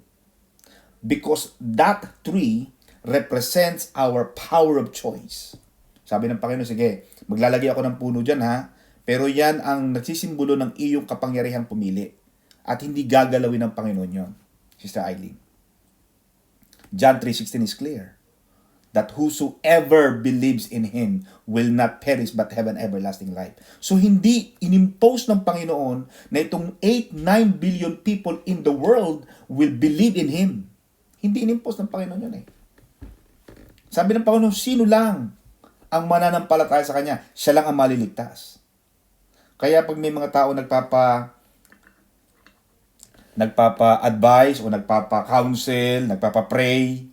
Because that tree represents our power of choice. Sabi ng Panginoon, sige, maglalagay ako ng puno dyan ha, pero yan ang nagsisimbolo ng iyong kapangyarihang pumili. At hindi gagalawin ng Panginoon yon, Sister Eileen. John 3:16 is clear. That whosoever believes in Him will not perish but have an everlasting life. So hindi inimpose ng Panginoon na itong 8-9 billion people in the world will believe in Him. Hindi inimpose ng Panginoon yun eh. Sabi ng Panginoon, sino lang ang mananampalataya sa Kanya? Siya lang ang maliligtas. Kaya pag may mga tao nagpapa-advise o nagpapa-counsel, nagpapa-pray,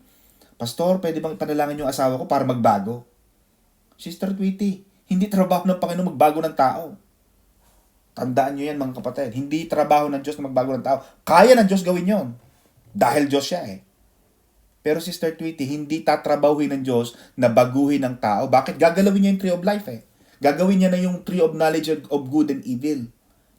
Pastor, pwede bang panalangin yung asawa ko para magbago? Sister Tweety, hindi trabaho ng Panginoon magbago ng tao. Tandaan nyo yan mga kapatid. Hindi trabaho ng Diyos na magbago ng tao. Kaya ng Diyos gawin yon. Dahil Diyos siya eh. Pero Sister Tweety, hindi tatrabahuhin ng Diyos na baguhin ng tao. Bakit? Gagalawin niya yung tree of life eh. Gagawin niya na yung tree of knowledge of good and evil.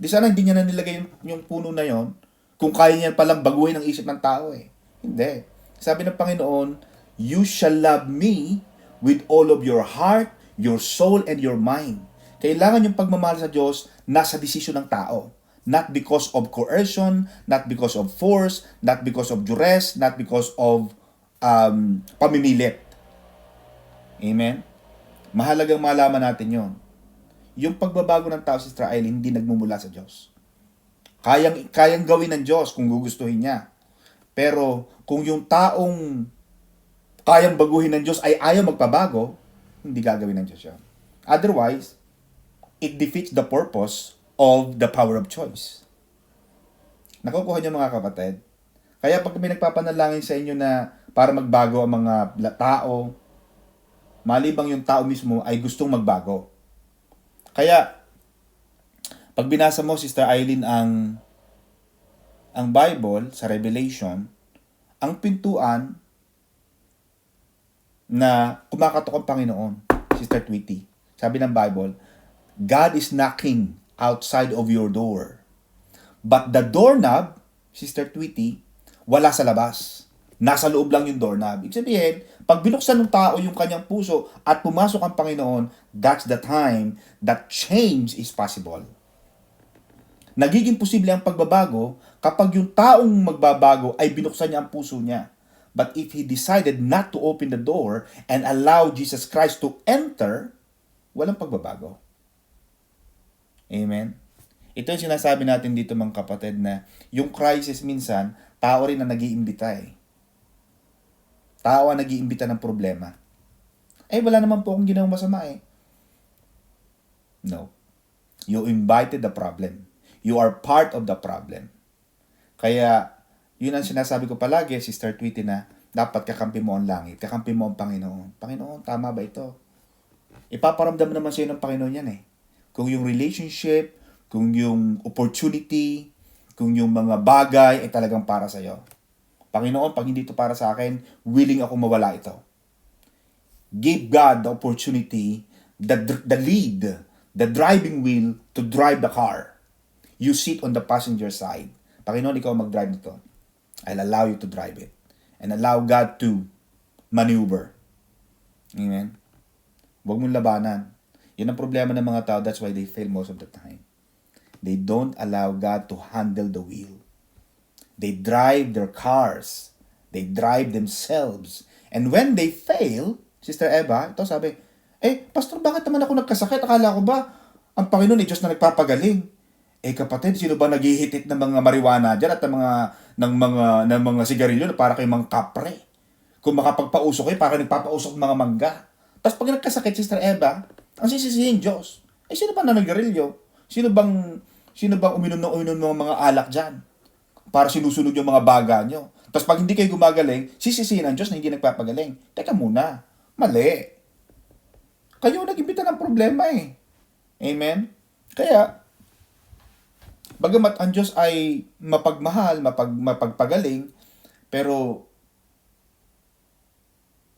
Di sana hindi niya na nilagay yung puno na yon kung kaya niya palang baguhin ang isip ng tao eh. Hindi. Sabi ng Panginoon, you shall love me with all of your heart, your soul, and your mind. Kailangan yung pagmamahal sa Diyos nasa desisyon ng tao. Not because of coercion, not because of force, not because of duress, not because of pamimilit. Amen? Mahalagang malaman natin yon. Yung pagbabago ng tao sa Israel hindi nagmumula sa Diyos. Kayang gawin ng Diyos kung gugustuhin niya. Pero kung yung taong kayang baguhin ng Diyos ay ayaw magpabago, hindi gagawin ng Diyos yan. Otherwise, it defeats the purpose of the power of choice. Nakukuha niyo mga kapatid? Kaya pag may nagpapanalangin sa inyo na para magbago ang mga tao, malibang yung tao mismo ay gustong magbago. Kaya, pag binasa mo, Sister Eileen, ang Bible sa Revelation, ang pintuan na kumakatok ang Panginoon, Sister Tweety. Sabi ng Bible, God is knocking outside of your door. But the doorknob, Sister Tweety, wala sa labas. Nasa loob lang yung doorknob. Ibig sabihin, pag binuksan ng tao yung kanyang puso at pumasok ang Panginoon, that's the time that change is possible. Nagiging posible ang pagbabago kapag yung taong magbabago ay binuksan niya ang puso niya. But if he decided not to open the door and allow Jesus Christ to enter, walang pagbabago. Amen? Ito yung sinasabi natin dito mga kapatid na yung crisis minsan, tao rin na nag-iimbita eh. Tao ang nag-iimbita ng problema. Eh, wala naman po akong ginawang masama eh. No. You invited the problem. You are part of the problem. Kaya, yun ang sinasabi ko palagi, Sister Tweety, na dapat kakampi mo ang langit, kakampi mo ang Panginoon. Panginoon, tama ba ito? Ipaparamdam naman sa'yo ng Panginoon yan eh. Kung yung relationship, kung yung opportunity, kung yung mga bagay ay talagang para sa'yo. Panginoon, pag hindi ito para sa akin, willing ako mawala ito. Give God the opportunity, the lead, the driving wheel to drive the car. You sit on the passenger side. Panginoon, ikaw mag-drive nito. I'll allow you to drive it. And allow God to maneuver. Amen? Huwag mong labanan. Yan ang problema ng mga tao. That's why they fail most of the time. They don't allow God to handle the wheel. They drive their cars. They drive themselves. And when they fail, Sister Eva, ito sabi, Pastor, bakit naman ako nagkasakit? Akala ko ba, ang Panginoon ay Diyos na nagpapagaling? Kapatid, sino ba naghihitit ng mga marijuana dyan at ng mga sigarilyo na para kay mga kapre? Kung makapagpausok kayo, para nagpapausok ng mga mangga. Tapos pag nagkasakit, Sister Eva, ang sisisihin Diyos. Sino ba na nagarilyo? Sino bang uminom ng mga alak dyan? Para sinusunod yung mga baga nyo. Tapos pag hindi kayo gumagaling, sisisihin ang Diyos na hindi nagpapagaling. Teka muna, mali. Kayo nag-imbita ng problema eh. Amen? Kaya, Bagamat ang Diyos ay mapagmahal, mapagpagaling, pero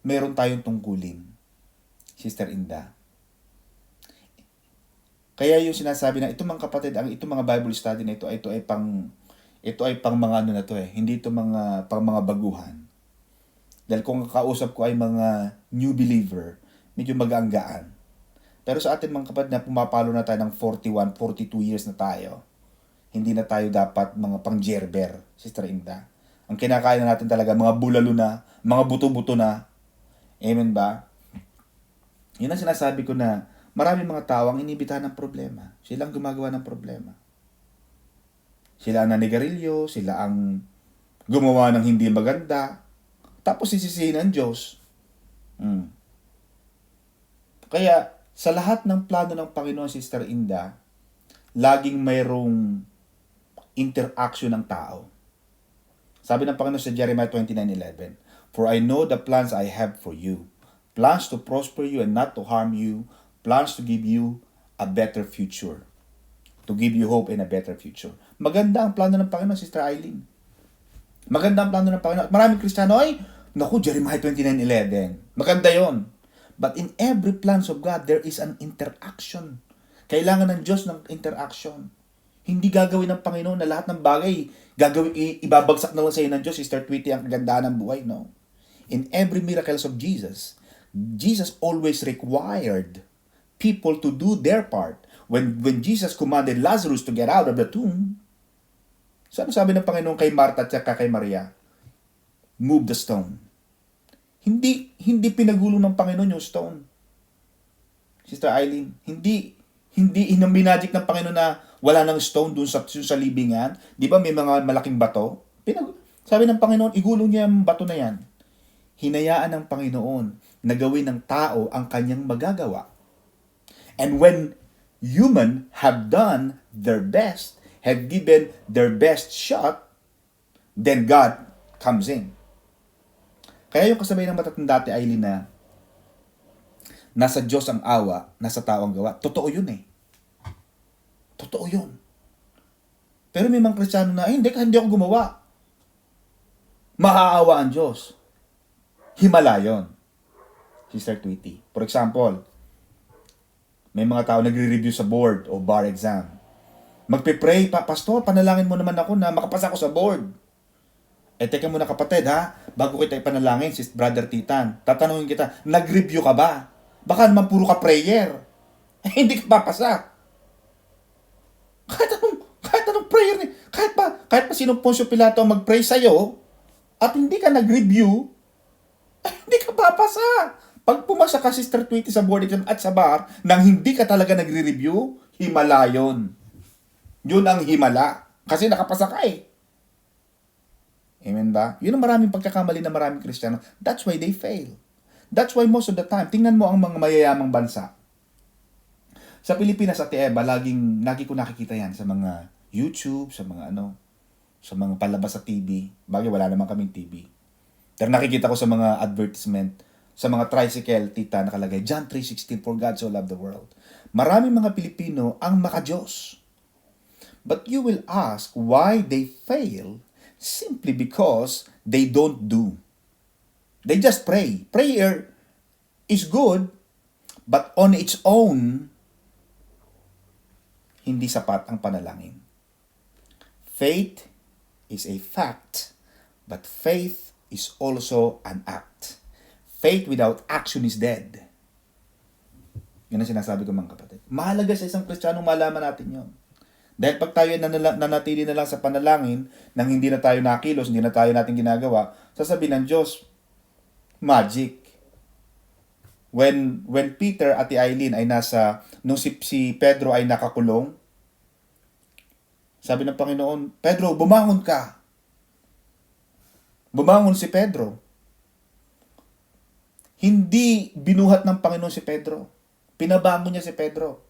meron tayong tungkulin, Sister Inda. Kaya yung sinasabi na ito mga kapatid, itong mga Bible study na ito ay pang mga ano na to eh, hindi ito pang mga baguhan. Dahil kung kausap ko ay mga new believer, medyo magaanggaan. Pero sa atin mga kapatid na pumapalo na tayo ng 41, 42 years na tayo, hindi na tayo dapat mga pang-gerber, Sister Inda. Ang kinakain na natin talaga, mga bulalo na, mga buto-buto na. Amen ba? Yun ang sinasabi ko na maraming mga tao ang inibitahan ng problema. Sila ang gumagawa ng problema. Sila ang nanigarilyo, sila ang gumawa ng hindi maganda, tapos sisisihin ang Diyos. Kaya, sa lahat ng plano ng Panginoon, Sister Inda, laging mayroong interaction ng tao. Sabi ng Panginoon sa Jeremiah 29:11, "For I know the plans I have for you, plans to prosper you and not to harm you, plans to give you a better future." To give you hope and a better future. Maganda ang plano ng Panginoon, Sister Eileen. Maganda ang plano ng Panginoon. At maraming Kristiyano, ay, naku, Jeremiah 29:11. Maganda yon. But in every plans of God, there is an interaction. Kailangan ng Diyos ng interaction. Hindi gagawin ng Panginoon na lahat ng bagay ibabagsak na lang sa iyo ng Diyos, Sister Tweety, ang kagandahan ng buhay, no? In every miracles of Jesus, Jesus always required people to do their part. When Jesus commanded Lazarus to get out of the tomb, sabi ng Panginoon kay Martha at kay Maria, move the stone. Hindi pinagulo ng Panginoon yung stone. Sister Eileen, hindi inaminagic ng Panginoon na wala nang stone dun sa libingan. Di ba may mga malaking bato? Sabi ng Panginoon, igulong niya yung bato na yan. Hinayaan ng Panginoon na gawin ng tao ang kanyang magagawa. And when human have done their best, have given their best shot, then God comes in. Kaya yung kasabay ng matatanda dati, Eileen, na nasa Diyos ang awa, nasa tao ang gawa. Totoo yun eh. Totoo yun. Pero may mga Kristiyano na, hindi ako gumawa. Maaawa ang Diyos. Himala yun. Sister Tweety. For example, may mga tao nagre-review sa board o bar exam. Magpe-pray, Pastor, panalangin mo naman ako na makapasa ako sa board. Teka muna kapatid ha, bago kita ipanalangin, sis Brother Titan, tatanungin kita, nag-review ka ba? Baka naman puro ka prayer. Hindi ka papasa. Kahit anong prayer ni, kahit pa sinong Poncio Pilato ang mag-pray sa'yo, at hindi ka nag-review, hindi ka papasa. Pag pumasa ka, Sister Tweety, sa board exam at sa bar, nang hindi ka talaga nagre-review, himala yun. Yun ang himala. Kasi nakapasa ka eh. Amen ba? Yun ang maraming pagkakamali na maraming Kristiyano. That's why they fail. That's why most of the time, tingnan mo ang mga mayayamang bansa. Sa Pilipinas, Ate Eva, lagi ko nakikita yan sa mga YouTube, sa mga palabas sa TV. Bagay, wala naman kaming TV. Pero nakikita ko sa mga advertisement, sa mga tricycle, tita, nakalagay, John 3:16, "For God so loved the world." Maraming mga Pilipino ang maka-Diyos. But you will ask why they fail simply because they don't do. They just pray. Prayer is good, but on its own, hindi sapat ang panalangin. Faith is a fact, but faith is also an act. Faith without action is dead. Yan ang sinasabi ko mga kapatid. Mahalaga sa isang Kristiyano malaman natin yon. Dahil pag tayo nanatili na lang sa panalangin, nang hindi na tayo nakilos, hindi na tayo natin ginagawa, sasabihin ng Diyos, magic. When Peter at Eileen ay nung si Pedro ay nakakulong, sabi ng Panginoon, Pedro, bumangon ka. Bumangon si Pedro. Hindi binuhat ng Panginoon si Pedro. Pinabangon niya si Pedro.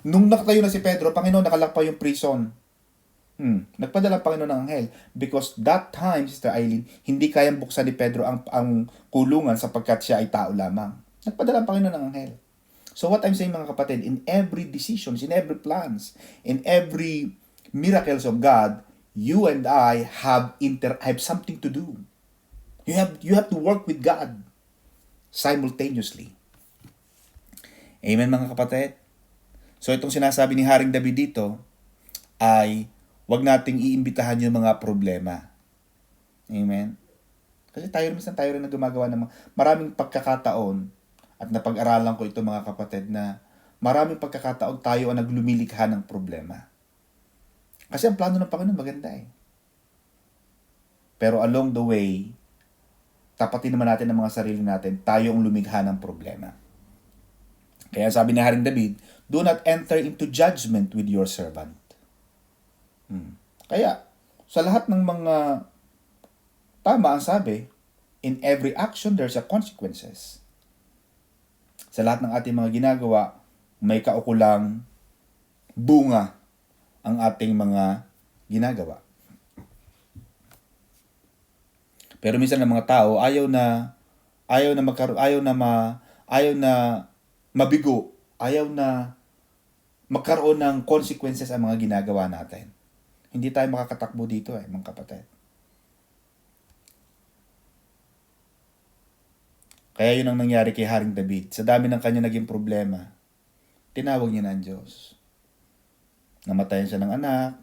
Nung nakatayo na si Pedro, Panginoon, nakalak pa yung prison. Nagpadala ang Panginoon ng anghel. Because that time, Sister Eileen, hindi kayang buksan ni Pedro ang kulungan sapagkat siya ay tao lamang. Nagpadala ang Panginoon ng anghel. So what I'm saying mga kapatid, in every decisions, in every plans, in every miracles of God, you and I have something to do. You have to work with God simultaneously. Amen mga kapatid? So itong sinasabi ni Haring David dito ay wag nating iimbitahan yung mga problema. Amen? Kasi tayo rin na gumagawa ng maraming pagkakataon at napag-aralan ko ito mga kapatid na maraming pagkakataon tayo ang naglumilikha ng problema. Kasi ang plano ng Panginoon maganda eh. Pero along the way, tapatin naman natin ang mga sarili natin, tayo ang lumikha ng problema. Kaya sabi ni Haring David, do not enter into judgment with your servant. Kaya, sa lahat ng mga tama ang sabi, in every action there's a consequences. Sa lahat ng ating mga ginagawa, may kaukulang bunga ang ating mga ginagawa. Pero minsan ng mga tao ayaw na mabigo, ayaw na magkaroon ng consequences ang mga ginagawa natin. Hindi tayo makakatakbo dito mga kapatid. Kaya yun ang nangyari kay Haring David. Sa dami ng kanya naging problema, tinawag niya na ang Diyos. Namatayan siya ng anak.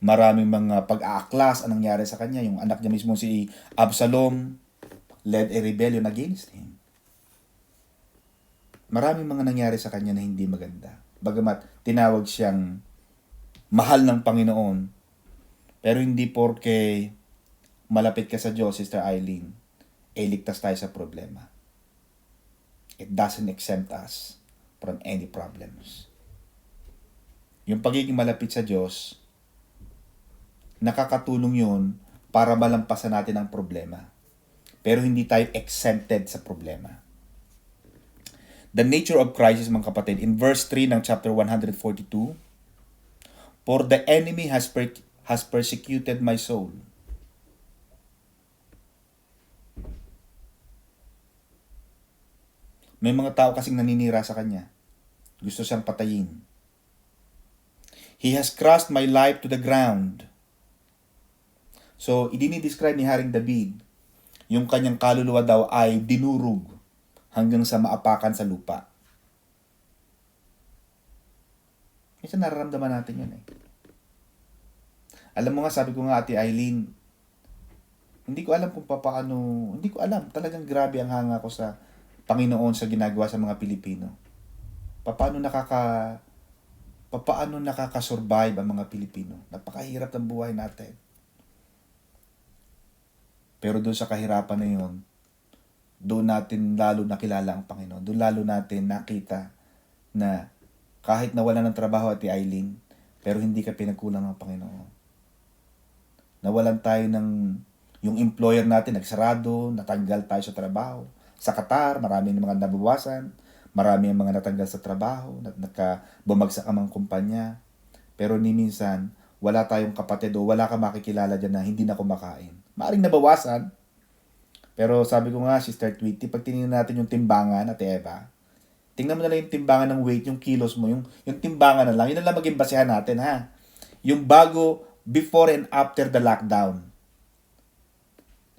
Maraming mga pag-aaklas ang nangyari sa kanya. Yung anak niya mismo si Absalom led a rebellion against him. Maraming mga nangyari sa kanya na hindi maganda. Bagamat tinawag siyang mahal ng Panginoon, pero hindi porke malapit ka sa Diyos, Sister Eileen, ligtas tayo sa problema. It doesn't exempt us from any problems. Yung pagiging malapit sa Diyos, nakakatulong yun para malampasan natin ang problema. Pero hindi tayo exempted sa problema. The nature of crisis, mga kapatid, in verse 3 ng chapter 142, for the enemy has persecuted my soul. May mga tao kasing naninira sa kanya. Gusto siyang patayin. He has crushed my life to the ground. So, idinidescribe ni Haring David, yung kanyang kaluluwa daw ay dinurog hanggang sa maapakan sa lupa. Minsan nararamdaman natin yun eh. Alam mo nga, sabi ko nga Ate Eileen, hindi ko alam kung paano, hindi ko alam. Talagang grabe ang hanga ko sa Panginoon sa ginagawa sa mga Pilipino. Paano nakaka-survive ang mga Pilipino? Napakahirap ng buhay natin. Pero doon sa kahirapan na yun, doon natin lalo nakilala ang Panginoon. Doon lalo natin nakita na kahit nawala ng trabaho Ate Eileen, pero hindi ka pinagkulang ng Panginoon. Nawalan tayo yung employer natin, nagsarado, natanggal tayo sa trabaho. Sa Qatar, marami ng mga nabawasan, marami ang mga natanggal sa trabaho, bumagsak ang mga kumpanya. Pero ni minsan, wala tayong kapatid o wala ka makikilala dyan na hindi na kumakain. Maaring nabawasan. Pero sabi ko nga, Sister Tweety, pag tinignan natin yung timbangan, Ate Eva, tingnan mo na lang yung timbangan ng weight, yung kilos mo, yung timbangan na lang, yun na lang maging basehan natin, ha? Yung bago, before and after the lockdown.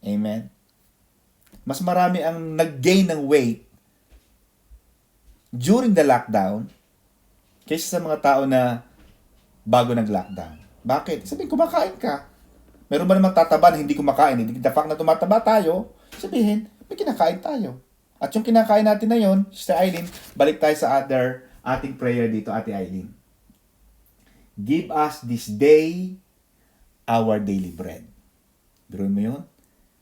Amen? Mas marami ang nag-gain ng weight during the lockdown kaysa sa mga tao na bago nag-lockdown. Bakit? Sabihin, kumakain ka. Meron ba namang tataba na hindi kumakain? The fact na tumataba tayo, sabihin, may kinakain tayo. At yung kinakain natin na yun, Sister Eileen, balik tayo sa ating prayer dito, Ate Eileen. Give us this day our daily bread. Biruin mo yun?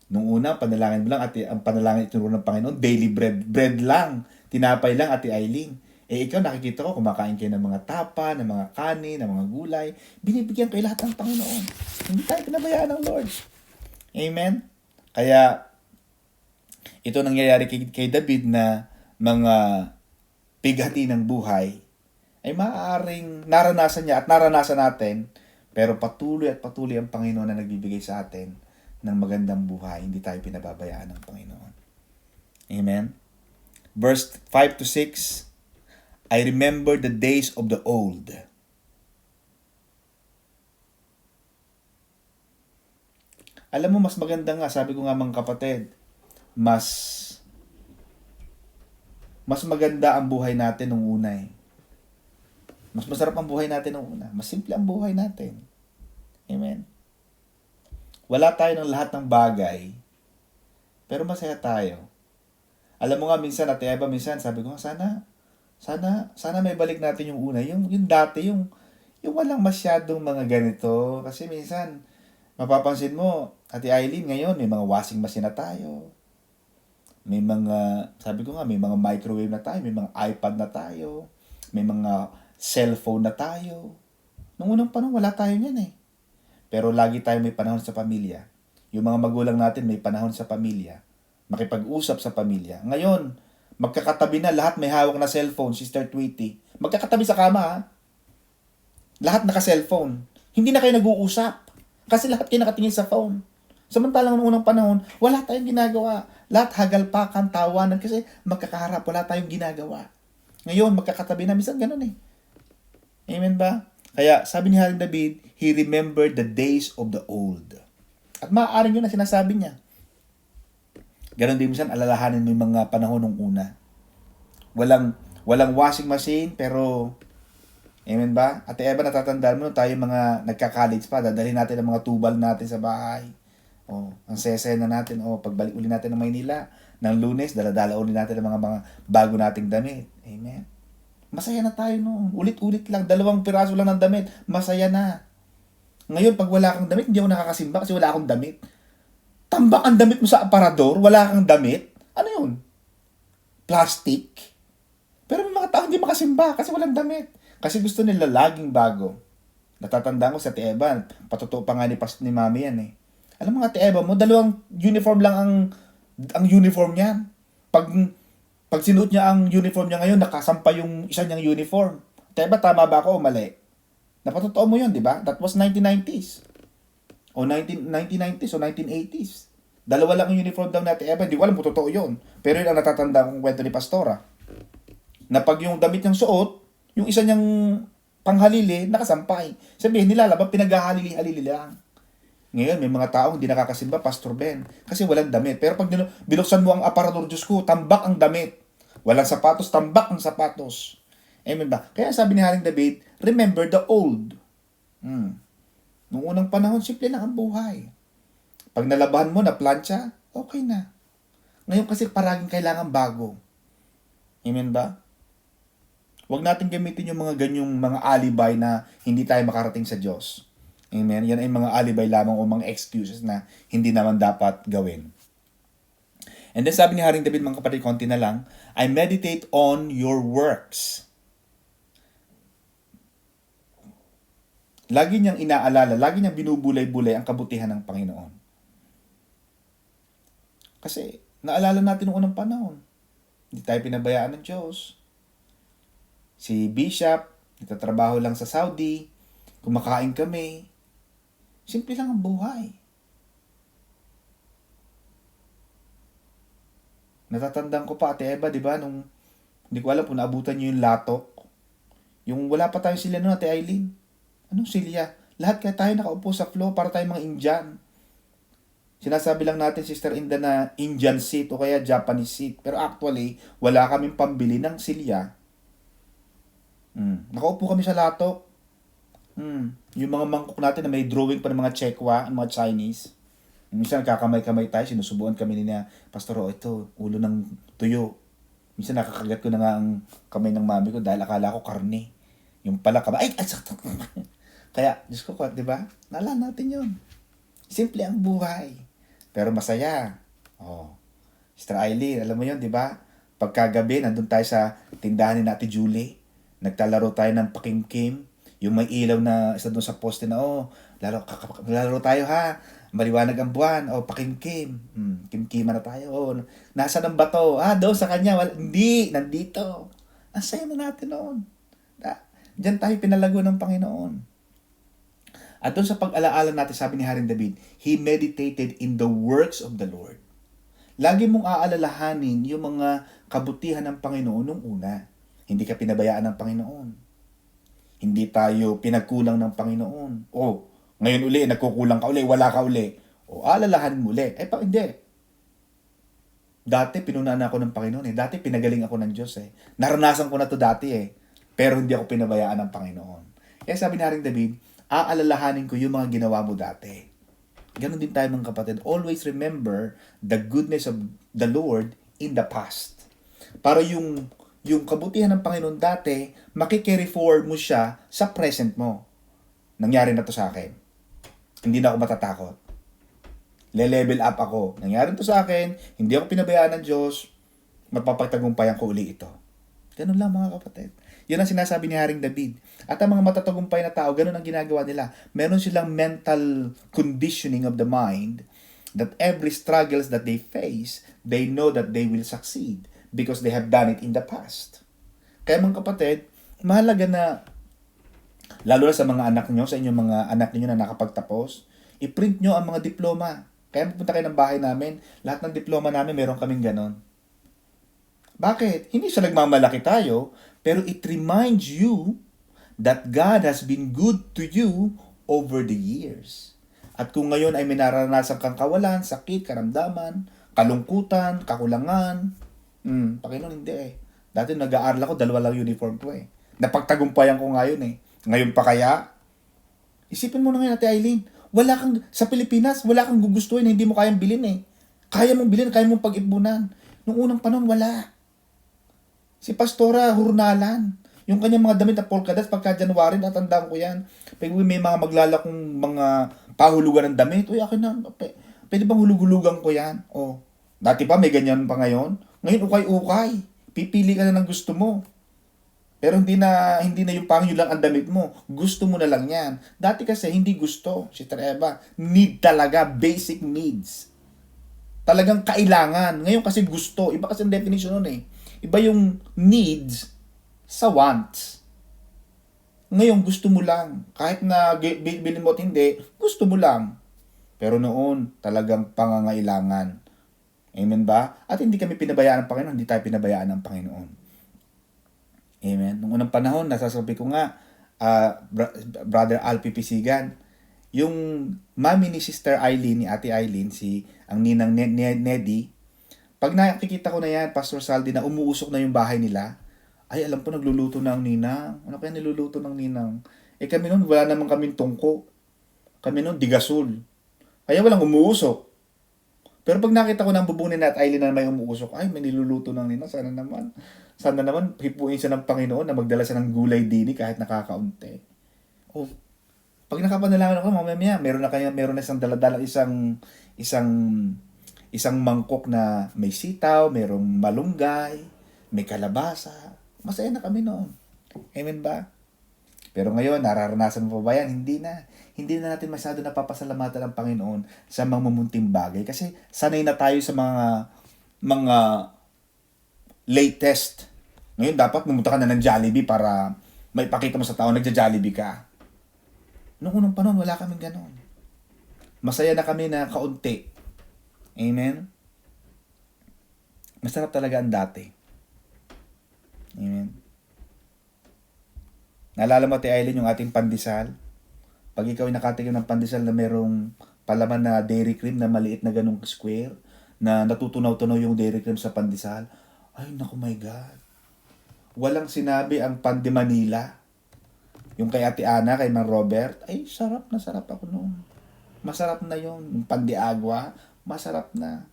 Nung una, panalangin mo lang, ang panalangin itinuro ng Panginoon, daily bread lang, tinapay lang, Ate Eileen. Ikaw, nakikita ko, kumakain kayo ng mga tapa, ng mga kanin, ng mga gulay. Binibigyan kayo lahat ng Panginoon. Hindi tayo pinabayaan ng Lord. Amen? Kaya, ito nangyayari kay David na mga pighati ng buhay ay maaaring naranasan niya at naranasan natin, pero patuloy at patuloy ang Panginoon na nagbibigay sa atin ng magandang buhay. Hindi tayo pinababayaan ng Panginoon. Amen? Verse 5 to 6, I remember the days of the old. Alam mo, mas maganda nga, sabi ko nga mga kapatid, mas mas maganda ang buhay natin nung una eh. Mas masarap ang buhay natin nung una. Mas simple ang buhay natin. Amen. Wala tayo ng lahat ng bagay, pero masaya tayo. Alam mo nga minsan, Ate Eva, minsan sabi ko, sana may balik natin yung una. Yung dati, yung walang masyadong mga ganito. Kasi minsan, mapapansin mo, Ate Eileen, ngayon, may mga washing machine na tayo. May mga, sabi ko nga, may mga microwave na tayo, may mga iPad na tayo, may mga cellphone na tayo. Nung unang panahon, wala tayo niyan eh. Pero lagi tayo may panahon sa pamilya. Yung mga magulang natin may panahon sa pamilya. Makipag-usap sa pamilya. Ngayon, magkakatabi na, lahat may hawak na cellphone, Sister Tweety. Magkakatabi sa kama ha. Lahat naka-cellphone. Hindi na kayo nag-uusap. Kasi lahat kayo nakatingin sa phone. Samantalang noong unang panahon, wala tayong ginagawa. Lahat hagalpakan, tawanan, kasi magkakaharap, wala tayong ginagawa. Ngayon, magkakatabi na, minsan ganun eh. Amen ba? Kaya sabi ni Haring David, he remembered the days of the old. At maaaring yun na sinasabi niya. Ganon din minsan, alalahanin mo yung mga panahon ng una. Walang washing machine, pero, amen ba? Ate Eva, natatandaan mo, tayo mga nagka-college pa, dadalhin natin ang mga tubal natin sa bahay. Ang sesena natin, pagbalik uli natin ng Maynila, ng Lunes, daladala uli natin ang mga bago nating damit. Amen. Masaya na tayo noon. Ulit-ulit lang. 2 piraso lang ng damit. Masaya na. Ngayon, pag wala kang damit, hindi ako nakakasimba kasi wala akong damit. Tambak ang damit mo sa aparador, wala kang damit. Ano yun? Plastic. Pero may mga tao hindi makasimba kasi walang damit. Kasi gusto nila laging bago. Natatandaan ko sa Ate Eva, patutuo pa nga ni Mami yan eh. Alam mo nga Ate Eva mo, 2 uniform lang ang uniform niyan. Pag sinuot niya ang uniform niya ngayon, nakasampa yung isa niyang uniform. Teba, tama ba ako o mali? Napatotoo mo yun, di ba? That was 1990s. O 1990s o 1980s. 2 lang ang uniform daw natin. Eba, hindi ko alam kung totoo yun. Pero yun ang natatanda kong kwento ni Pastora. Na pag yung damit niyang suot, yung isa niyang panghalili, nakasampay. Sabihin nila, labang pinaghahalili-halili lang. Ngayon, may mga taong hindi nakakasimba, Pastor Ben, kasi walang damit. Pero pag binuksan mo ang aparador, Diyos ko, tambak ang damit. Walang sapatos, tambak ang sapatos. Amen ba? Kaya sabi ni Haring David, remember the old. Noong unang panahon, simple lang ang buhay. Pag nalabahan mo na plancha, okay na. Ngayon kasi paraging kailangan bago. Amen ba? Huwag natin gamitin yung mga ganyong mga alibay na hindi tayo makarating sa Diyos. Amen. Yan ay mga alibay lamang o mga excuses na hindi naman dapat gawin. And then sabi ni Haring David, mga kapatid, konti na lang, I meditate on your works. Lagi niyang inaalala, lagi niyang binubulay-bulay ang kabutihan ng Panginoon. Kasi naalala natin noong unang panahon. Hindi tayo pinabayaan ng Diyos. Si Bishop, nagtatrabaho lang sa Saudi, kumakain kami. Simple lang ang buhay. Natatandaan ko pa, Ate Eva, di ba, nung, hindi ko alam kung naabutan niyo yung latok. Yung wala pa tayong silya noon, Ate Eileen. Anong silya? Lahat kaya tayo nakaupo sa floor para tayong mga Indian. Sinasabi lang natin, Sister Inda, na Indian seat o kaya Japanese seat. Pero actually, wala kaming pambili ng silya. Nakaupo kami sa latok. Yung mga mangkok natin na may drawing pa ng mga Chekwa, ang mga Chinese. Minsan nagkakamay-kamay tayo, sinusubuan kami ni Pastor, ito, ulo ng tuyo. Minsan nakakagat ko na nga ang kamay ng mami ko dahil akala ko karne. Yung pala kamay, kaya, Diyos ko, di ba? Naalala natin yun. Simple ang buhay. Pero masaya. Sister Eileen, alam mo yun, di ba? Pagkagabi, nandun tayo sa tindahan ni Ate Julie. Nagtalaro tayo ng pakimkim. Yung may ilaw na isa doon sa poste na, lalaro tayo ha. Maliwanag ang buwan. Pakimkim. Kimkima na tayo. Nasaan ang bato? Doon sa kanya. Hindi, nandito. Ang saya na natin noon. Diyan tayo pinalago ng Panginoon. At doon sa pag-alaala natin, sabi ni Haring David, he meditated in the works of the Lord. Lagi mong aalalahanin yung mga kabutihan ng Panginoon nung una. Hindi ka pinabayaan ng Panginoon. Hindi tayo pinagkulang ng Panginoon. Ngayon uli, nagkukulang ka uli, wala ka uli. O alalahanin mo ulit. Hindi. Dati pinunaan ako ng Panginoon eh. Dati pinagaling ako ng Diyos eh. Naranasan ko na to dati eh. Pero hindi ako pinabayaan ng Panginoon. Kaya sabi ni Haring David, aalalahanin ko yung mga ginawa mo dati. Ganon din tayo mga kapatid. Always remember the goodness of the Lord in the past. Para yung kabutihan ng Panginoon dati, makikarry forward mo siya sa present mo. Nangyari na to sa akin. Hindi na ako matatakot. Le-level up ako. Nangyari to sa akin, hindi ako pinabayaan ng Diyos, mapapagtagumpayan ko uli ito. Ganun lang mga kapatid. Yun ang sinasabi ni Haring David. At ang mga matatagumpay na tao, ganun ang ginagawa nila. Meron silang mental conditioning of the mind that every struggles that they face, they know that they will succeed because they have done it in the past. Kaya mga kapatid, mahalaga na, lalo na sa mga anak nyo, sa inyong mga anak niyo na nakapagtapos, i-print nyo ang mga diploma. Kaya pupunta kayo ng bahay namin, lahat ng diploma namin meron kaming ganon. Bakit? Hindi siya nagmamalaki tayo, pero it reminds you that God has been good to you over the years. At kung ngayon ay may naranasan kang kawalan, sakit, karamdaman, kalungkutan, kakulangan, Panginoon hindi eh. Dati nag-aaral ako, 2 lang uniform ko eh. Napagtagumpayan ko ngayon eh. Ngayon pa kaya? Isipin mo na ngayon, Ate Eileen, sa Pilipinas, wala kang gugustuhin na hindi mo kayang bilhin eh. Kaya mong bilhin, kaya mong pag-ipunan. Nung unang panahon, wala. Si Pastora, hurnalan. Yung kanyang mga damit na polka dots, pagka January, natandaan ko yan. Pag may mga maglalakong mga pahulugan ng damit, uy, akin na, pwede bang hulug-hulugan ko yan? O, dati pa, may ganyan pa ngayon. Ngayon, ukay-ukay. Pipili ka na ng gusto mo. Pero hindi na yung pangyo lang ang damit mo. Gusto mo na lang yan. Dati kasi hindi gusto, Sister Eva. Need talaga, basic needs. Talagang kailangan. Ngayon kasi gusto. Iba kasi ang definition nun eh. Iba yung needs sa wants. Ngayon gusto mo lang. Kahit na bilhin mo at hindi, gusto mo lang. Pero noon, talagang pangangailangan. Amen ba? At hindi kami pinabayaan ng Panginoon. Hindi tayo pinabayaan ng Panginoon. Amen. Nung unang panahon, nasasabi ko nga, Brother Alpi Pisigan, yung mami ni Sister Eileen, ni Ate Eileen, ang ninang Neddy, pag nakikita ko na yan, Pastor Saldi, na umuusok na yung bahay nila, ay alam ko nagluluto na ang ninang. Ano kaya niluluto ng ninang? Kami noon, wala naman kaming tungko. Kami noon, digasol. Kaya walang umuusok. Pero pag nakita ko ng bubong ni Nat Eileen na may umuusok, ay may niluluto ng ninang, sana naman, hipuin siya ng Panginoon na magdala siya ng gulay dini kahit nakakaunti. Oh, pag nakapanalangin ako, mamaya, meron na isang daladala, isang mangkok na may sitaw, merong malunggay, may kalabasa. Masaya na kami noon. Amen ba? Pero ngayon, nararanasan mo pa ba yan? Hindi na. Hindi na natin masyado napapasalamatan ng Panginoon sa mga mamunting bagay. Kasi sanay na tayo sa mga latest. Ngayon, dapat pumunta ka na ng Jollibee para maipakita mo sa tao nagja-Jollibee ka. Noong unang panahon, wala kaming ganon. Masaya na kami na kaunti. Amen? Masarap talaga ang dati. Amen? Naalala mo, Ate Eileen, yung ating pandesal? Pag ikaw ay nakatikim ng pandesal na merong palaman na dairy cream na maliit na ganong square, na natutunaw-tunaw yung dairy cream sa pandesal, ay, naku my God. Walang sinabi ang Pan de Manila. Yung kay Ate Ana, kay Mang Robert, ay, sarap ako noon. Masarap na yun. Yung Pan de Agua, masarap na.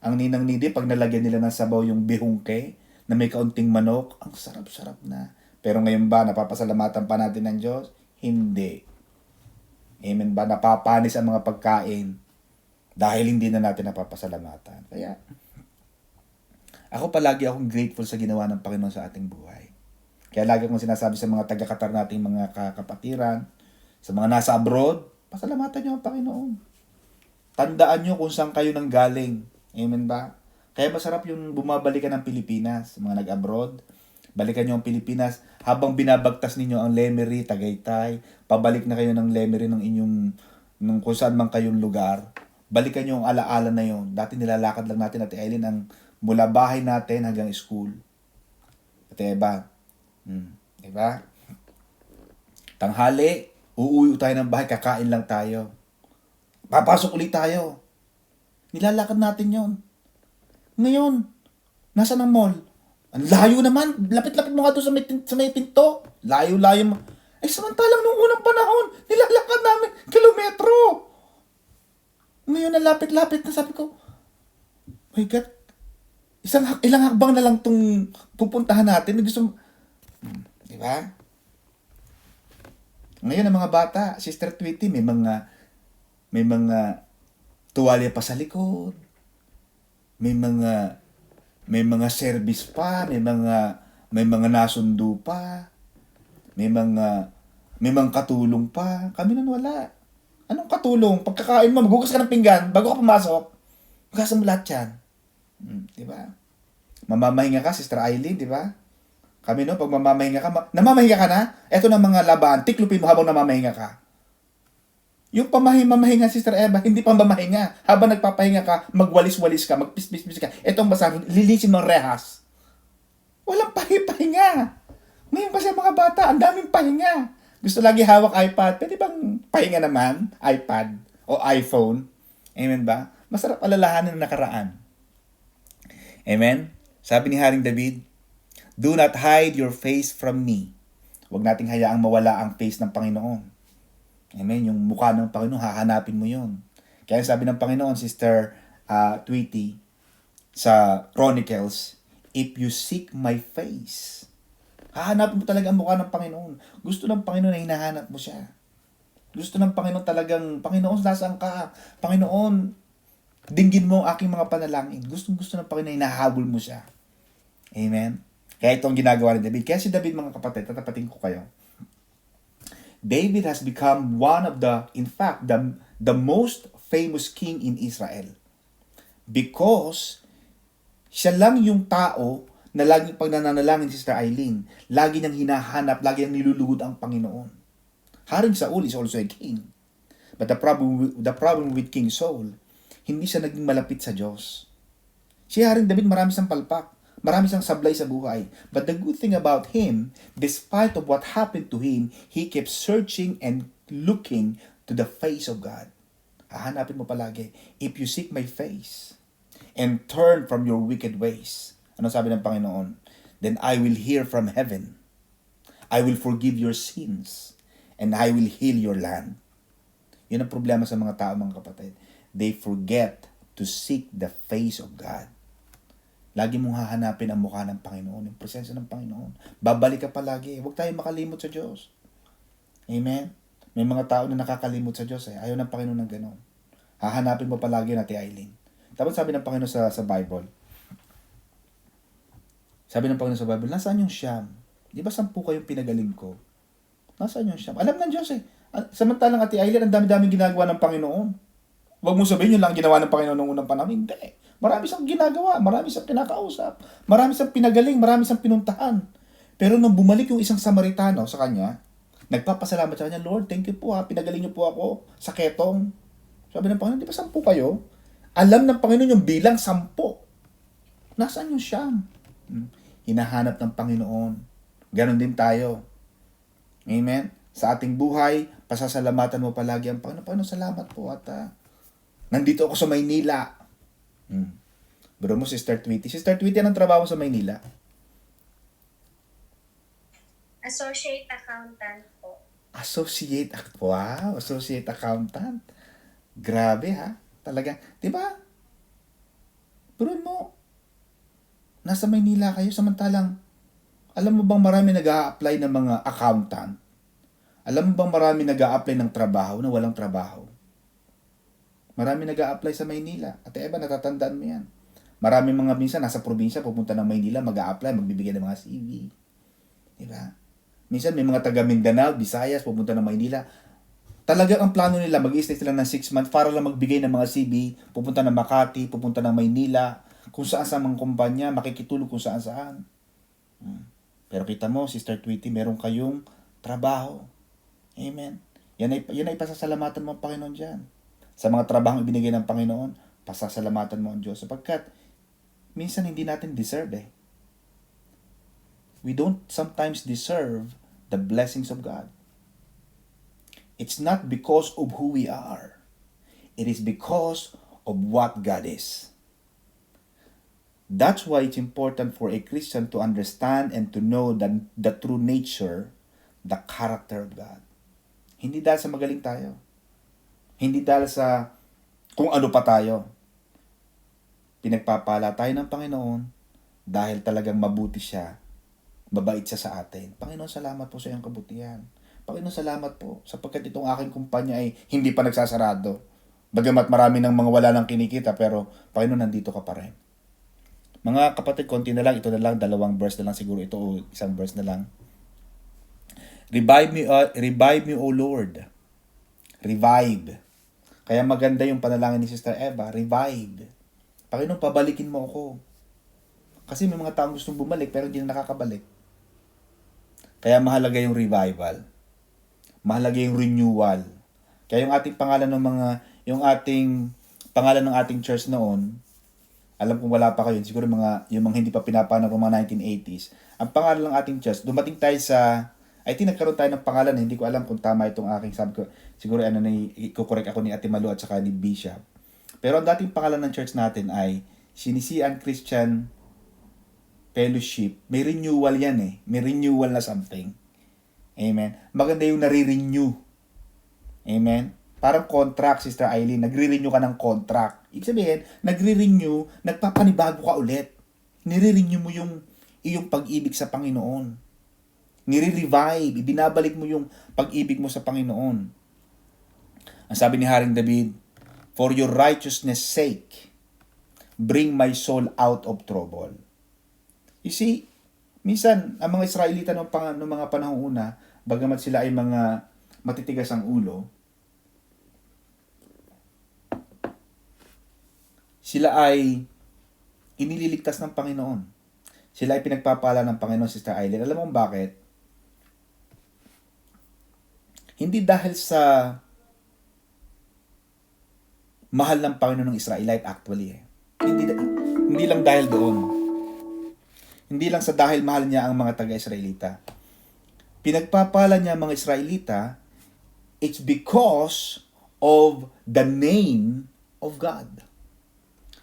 Ang Ninang Nidi, pag nalagyan nila ng sabaw yung bihungke, na may kaunting manok, ang sarap-sarap na. Pero ngayon ba, napapasalamatan pa natin ng Diyos? Hindi. Amen ba? Napapanis ang mga pagkain dahil hindi na natin napapasalamatan. Kaya, ako palagi akong grateful sa ginawa ng Panginoon sa ating buhay. Kaya lagi akong sinasabi sa mga taga-Qatar nating mga kapatiran, sa mga nasa abroad, pasalamatan niyo ang Panginoon. Tandaan niyo kung saan kayo nang galing. Amen ba? Kaya masarap yung bumabalik ka ng Pilipinas, mga nag-abroad. Balikan niyo ang Pilipinas habang binabagtas ninyo ang Lemery, Tagaytay. Pabalik na kayo ng Lemery ng ng kung saan man kayong lugar. Balikan niyo ang alaala na yon. Dati nilalakad lang natin, Ate Eileen, ang mula bahay natin hanggang school. Ate Eva. Diba? Tanghali, uuwi tayo ng bahay, kakain lang tayo. Papasok ulit tayo. Nilalakad natin yon. Ngayon, nasa ng mall? Ang layo naman. Lapit-lapit mo nga doon sa may pinto. Layo-layo mo. Samantalang nung unang panahon, nilalakad namin kilometro. Ngayon, ang lapit-lapit na sabi ko, my God, ilang hakbang na lang itong pupuntahan natin. Gusto, di ba? Ngayon, ang mga bata, Sister Tweety, may mga tuwalya pa sa likod. May mga service pa, may mga nasundo pa. May mga katulong pa. Kami nun wala. Anong katulong? Pagkakain mo, maghugas ka ng pinggan bago ka pumasok. Hugasan mo lahat yan. Di ba? Mamamahinga ka, Sister Eileen, di ba? Kami no, pag mamamahinga ka, namamahinga ka na? Eto na mga laban, tiklupin mo habang namamahinga ka. Yung mamahinga, Sister Eva, hindi pa mamahinga. Habang nagpapahinga ka, magwalis-walis ka, magpis-pis ka. Etong basahin, lilisin mo ang rehas. Walang pahinga. Ngayon kasi mga bata, ang daming pahinga. Gusto lagi hawak iPad. Pwede bang pahinga naman? iPad o iPhone? Amen ba? Masarap alalahanin ng nakaraan. Amen? Sabi ni Haring David, do not hide your face from me. Huwag nating hayaang mawala ang face ng Panginoon. Amen? Yung mukha ng Panginoon, hahanapin mo yon. Kaya sabi ng Panginoon, Sister Tweety, sa Chronicles, if you seek my face, hahanapin mo talaga ang mukha ng Panginoon. Gusto ng Panginoon na hinahanap mo siya. Gusto ng Panginoon talagang, Panginoon, nasaan ka? Panginoon, dinggin mo ang aking mga panalangin. Gusto ng Panginoon na hinahabol mo siya. Amen? Kaya itong ginagawa ni David. Kaya si David, mga kapatid, tatapatin ko kayo. David has become one of in fact, the most famous king in Israel. Because siya lang yung tao na laging pagnanalangin si Sister Eileen. Lagi niyang hinahanap, lagi niyang nilulugod ang Panginoon. Haring Saul is also a king. But the problem with King Saul, hindi siya naging malapit sa Diyos. Si Haring David, marami siyang palpak. Marami siyang sablay sa buhay. But the good thing about him, despite of what happened to him, he kept searching and looking to the face of God. Hahanapin mo palagi, if you seek my face and turn from your wicked ways. Ano sabi ng Panginoon? Then I will hear from heaven. I will forgive your sins. And I will heal your land. Yun ang problema sa mga tao, mga kapatid. They forget to seek the face of God. Lagi mong hahanapin ang mukha ng Panginoon, yung presensya ng Panginoon. Babalik ka palagi. Huwag tayong makalimot sa Diyos. Amen? May mga tao na nakakalimot sa Diyos. Ayaw ng Panginoon ng gano'n. Hahanapin mo palagi natin, Eileen. Tapos sabi ng Panginoon sa Bible, nasaan yung Siyam? Di ba 10 kayong pinagaling ko? Nasaan yung Siyam? Alam ng Diyos eh. Samantalang Ate Eileen, ang dami-daming ginagawa ng Panginoon. Huwag mo sabihin yun lang ginawa ng Panginoon noong unang panahon. Hindi. Marami siyang ginagawa, marami siyang kinakausap, marami siyang pinagaling, marami siyang pinuntahan. Pero nung bumalik yung isang Samaritano sa kanya, nagpapasalamat sa kanya, Lord, thank you po ha, pinagaling niyo po ako sa ketong. Sabi ng Panginoon, di ba 10 kayo? Alam ng Panginoon yung bilang 10. Nasaan yung Siyam? Hinahanap ng Panginoon. Ganon din tayo. Amen? Sa ating buhay, pasasalamatan mo palagi ang Panginoon. Panginoon, salamat po at nandito ako sa Maynila. Bro mo, Sister Tweety. Sister Tweety, anong trabaho sa Maynila? Associate accountant po. Wow, associate accountant. Grabe ha. Talaga, 'di ba? Bro mo, nasa Maynila kayo samantalang alam mo bang marami nag-a-apply ng mga accountant? Alam mo bang marami nag-a-apply ng trabaho na walang trabaho? Marami nag-a-apply sa Maynila. At Eva, natatandaan mo yan. Marami mga minsan nasa probinsya, pupunta ng Maynila, mag-a-apply, magbibigay ng mga CV. Diba? Minsan may mga taga Mindanao, Visayas, pupunta ng Maynila. Talagang ang plano nila, mag-i-stay sila ng 6 months para lang magbigay ng mga CV, pupunta ng Makati, pupunta ng Maynila, kung saan sa mga kumpanya, makikitulog kung saan. Pero kita mo, Sister Tweety, meron kayong trabaho. Amen. Yan ay pasasalamatan mo ang Panginoon dyan. Sa mga trabahong ibinigay ng Panginoon, pasasalamatan mo ang Diyos. Sapagkat, minsan hindi natin deserve eh. We don't sometimes deserve the blessings of God. It's not because of who we are. It is because of what God is. That's why it's important for a Christian to understand and to know the true nature, the character of God. Hindi dahil sa magaling tayo. Hindi dahil sa kung ano pa tayo. Pinagpapala tayo ng Panginoon dahil talagang mabuti siya, mabait siya sa atin. Panginoon, salamat po sa iyong kabutihan. Panginoon, salamat po sapagkat itong aking kumpanya ay hindi pa nagsasarado. Bagamat marami ng mga wala nang kinikita, pero Panginoon, nandito ka pa rin. Mga kapatid, konti na lang, ito na lang, 2 verse na lang siguro ito o 1 verse na lang. Revive me, O Lord. Revive. Kaya maganda yung panalangin ni Sister Eva, revive. Panginoon, pabalikin mo ako. Kasi may mga taong gustong bumalik pero hindi na nakakabalik. Kaya mahalaga yung revival. Mahalaga yung renewal. Kaya yung ating pangalan yung ating pangalan ng ating church noon, alam kong wala pa kayo, siguro yung mga hindi pa pinapanag ng mga 1980s. Ang pangalan ng ating church, dumating tayo sa, I think nagkaroon tayo ng pangalan, hindi ko alam kung tama itong aking sabi ko. Siguro ikukorek ako ni Ate Malu at saka ni Bishop. Pero ang dating pangalan ng church natin ay Sinisian Christian Fellowship. May renewal yan eh. May renewal na something. Amen. Maganda yung nare-renew. Amen. Parang contract, Sister Eileen. Nagre-renew ka ng contract. Ibig sabihin, nagre-renew, nagpapanibago ka ulit. Nire-renew mo yung iyong pag-ibig sa Panginoon. Nire-revive. Ibinabalik mo yung pag-ibig mo sa Panginoon. Ang sabi ni Haring David, for your righteousness' sake, bring my soul out of trouble. You see, minsan, ang mga Israelita ng mga panahong una, bagamat sila ay mga matitigas ang ulo, sila ay inililigtas ng Panginoon. Sila ay pinagpapala ng Panginoon, Sister Eileen. Alam mo bakit? Hindi dahil sa mahal ng Panginoon ng Israelite actually eh. Hindi lang dahil doon. Hindi lang sa dahil mahal niya ang mga taga-Israelita. Pinagpapala niya ang mga Israelita, it's because of the name of God.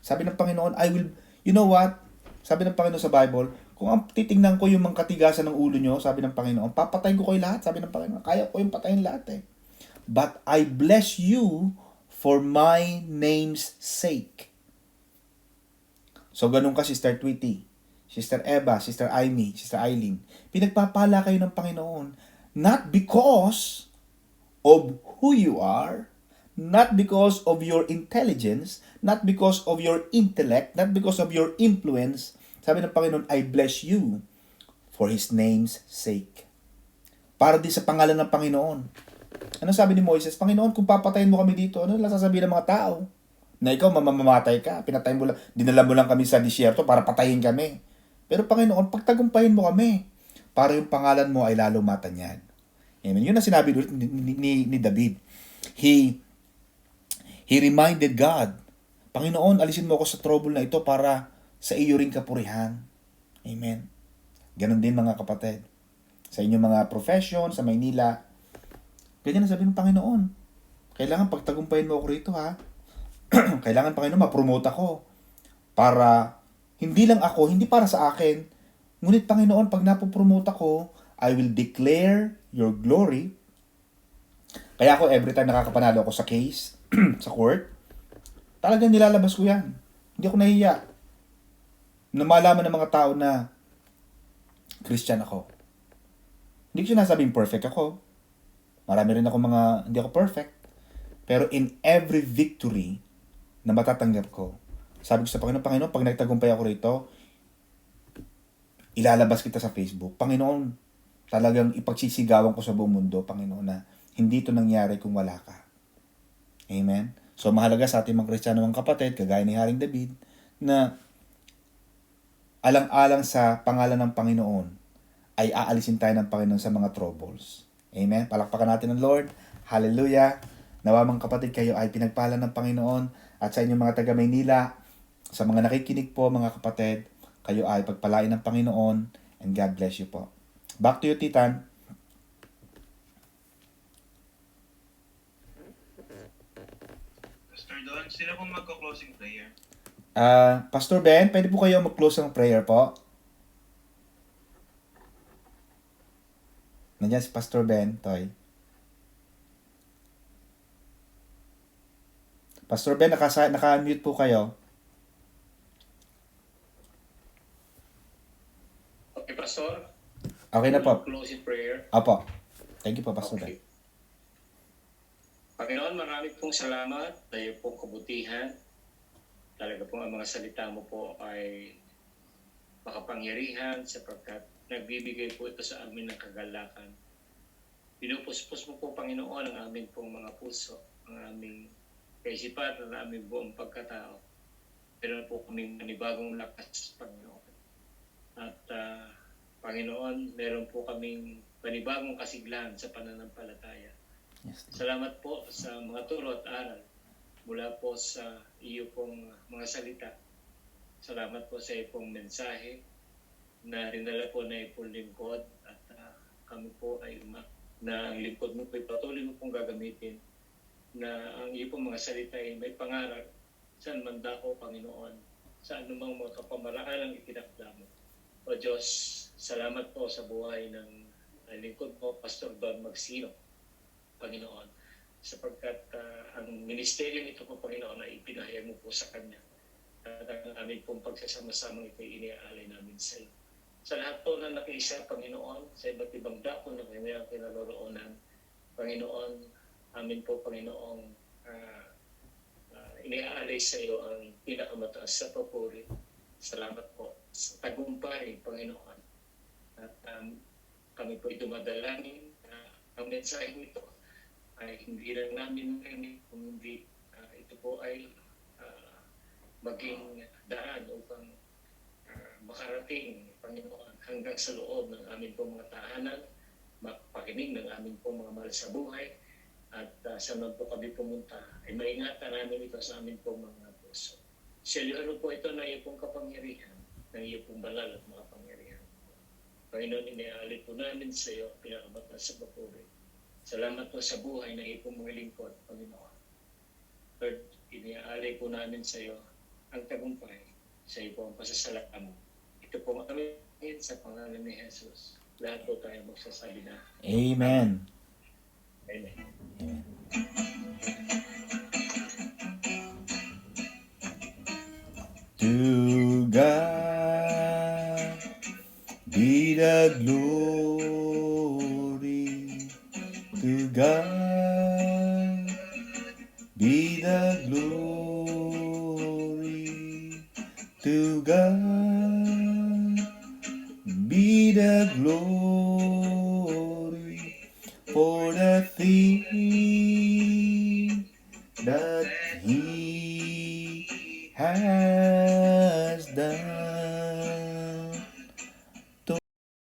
Sabi ng Panginoon, you know what? Sabi ng Panginoon sa Bible, kung ang titingnan ko yung mga katigasan ng ulo nyo, sabi ng Panginoon, papatayin ko kayo lahat. Sabi ng Panginoon, kaya ko yung patayin lahat eh. But I bless you for my name's sake. So, ganun ka, Sister Tweety, Sister Eva, Sister Amy, Sister Eileen. Pinagpapala kayo ng Panginoon, not because of who you are, not because of your intelligence, not because of your intellect, not because of your influence. Sabi ng Panginoon, I bless you for His name's sake. Para din sa pangalan ng Panginoon. Ano sabi ni Moises? Panginoon, kung papatayin mo kami dito, ano lang sasabihin ng mga tao? Na ikaw mamamatay ka, pinatayin mo lang, dinala mo lang kami sa disyerto para patayin kami. Pero Panginoon, pagtagumpayin mo kami, para yung pangalan mo ay lalo matanyag. Amen. Yun ang sinabi ulit ni David. He reminded God, Panginoon, alisin mo ako sa trouble na ito para sa iyo ring kapurihan. Amen. Ganon din mga kapatid. Sa inyong mga profession, sa Maynila, ganyan ang sabi ng Panginoon. Kailangan pagtagumpayin mo ako rito ha. Kailangan Panginoon ma-promote ako. Para, hindi lang ako, hindi para sa akin. Ngunit Panginoon, pag napopromote ako, I will declare your glory. Kaya ako every time nakakapanalo ako sa case, sa court, talagang nilalabas ko yan. Hindi ako nahiya. Na malaman ng mga tao na Christian ako. Hindi ko sinasabing perfect ako. Marami rin ako hindi ako perfect. Pero in every victory na matatanggap ko, sabi ko sa Panginoon, pag nagtagumpay ako rito, ilalabas kita sa Facebook. Panginoon, talagang ipagsisigawan ko sa buong mundo, Panginoon, na hindi ito nangyari kung wala ka. Amen? So, mahalaga sa ating mga Kristiyano mga kapatid, kagaya ni Haring David, na alang-alang sa pangalan ng Panginoon, ay aalisin tayo ng Panginoon sa mga troubles. Amen? Palakpakan natin ng Lord. Hallelujah. Nawa mga kapatid, kayo ay pinagpala ng Panginoon. At sa inyong mga taga-Maynila, sa mga nakikinig po mga kapatid, kayo ay pagpalain ng Panginoon. And God bless you po. Back to you, Titan. Pastor Sino pong magko-closing prayer? Pastor Ben, pwede po kayo mag-close ng prayer po? Nandiyan si Pastor Ben, Toy. Pastor Ben, naka-mute po kayo. Okay, Pastor. Okay na po. Closing prayer. Apo. Thank you po, Pastor Ben. Okay. Panginoon, marami pong salamat sa iyo pong kabutihan. Talaga pong ang mga salita mo po ay makapangyarihan sapagkat nagbibigay po ito sa amin ng kagalakan. Pinupuspos mo po, Panginoon, ang aming pong mga puso, ang aming kaisipan, ang aming buong pagkatao. Meron po kaming manibagong lakas, Panginoon. At Panginoon, meron po kaming panibagong kasiglahan sa pananampalataya. Yes. Salamat po sa mga turo at aral mula po sa iyo pong mga salita. Salamat po sa iyo pong mensahe na rinala po na ipong lingkod at kami po ay na ang lingkod mo po patuloy mo pong gagamitin na ang iyo pong mga salita ay may pangarap saan man dako, Panginoon, sa anumang mga kapamalaan ang itinakda mo. O Diyos, salamat po sa buhay ng lingkod mo, Pastor Don Magsino, Panginoon, sapagkat ang ministeryo nito po, Panginoon, ay ipinahayag mo po sa Kanya. At ang aming pong pagsasama-samang ito ay iniaalay namin sa iyo. Sa lahat po na nakiisa, Panginoon, sa iba't ibang dako na kanyang kinaroroonan, Panginoon, amin po, Panginoong iniaalay sa iyo ang pinakamataas sa papuri. Salamat po sa tagumpay, Panginoon. At kami po ay dumadalangin ang mensahe nito ay hindi lang namin narinig kung hindi ito po ay maging daan upang makarating, Panginoon, hanggang sa loob ng aming pong mga tahanan, mapakinig ng aming pong mga mahal sa buhay, at saan man po kami pumunta, ay maingatan namin ito sa aming pong mga puso. Siyalo po ito na iyo pong kapangyarihan, ng iyo pong banal at mga pangyarihan. Panginoon, iniaalay po namin sa iyo, pinakamatas sa papuri. Salamat po sa buhay ng iyo pong mga lingkod, Panginoon. Lord, iniaalay po namin sa iyo ang tagumpay, sa iyo po ang pasasalamat. Ito po kami sa pangalan ni Jesus. Lahat po tayo magsasabi na. Amen. Amen. Amen. To God be the glory. To God be the glory. To God be the glory for the things that He has done.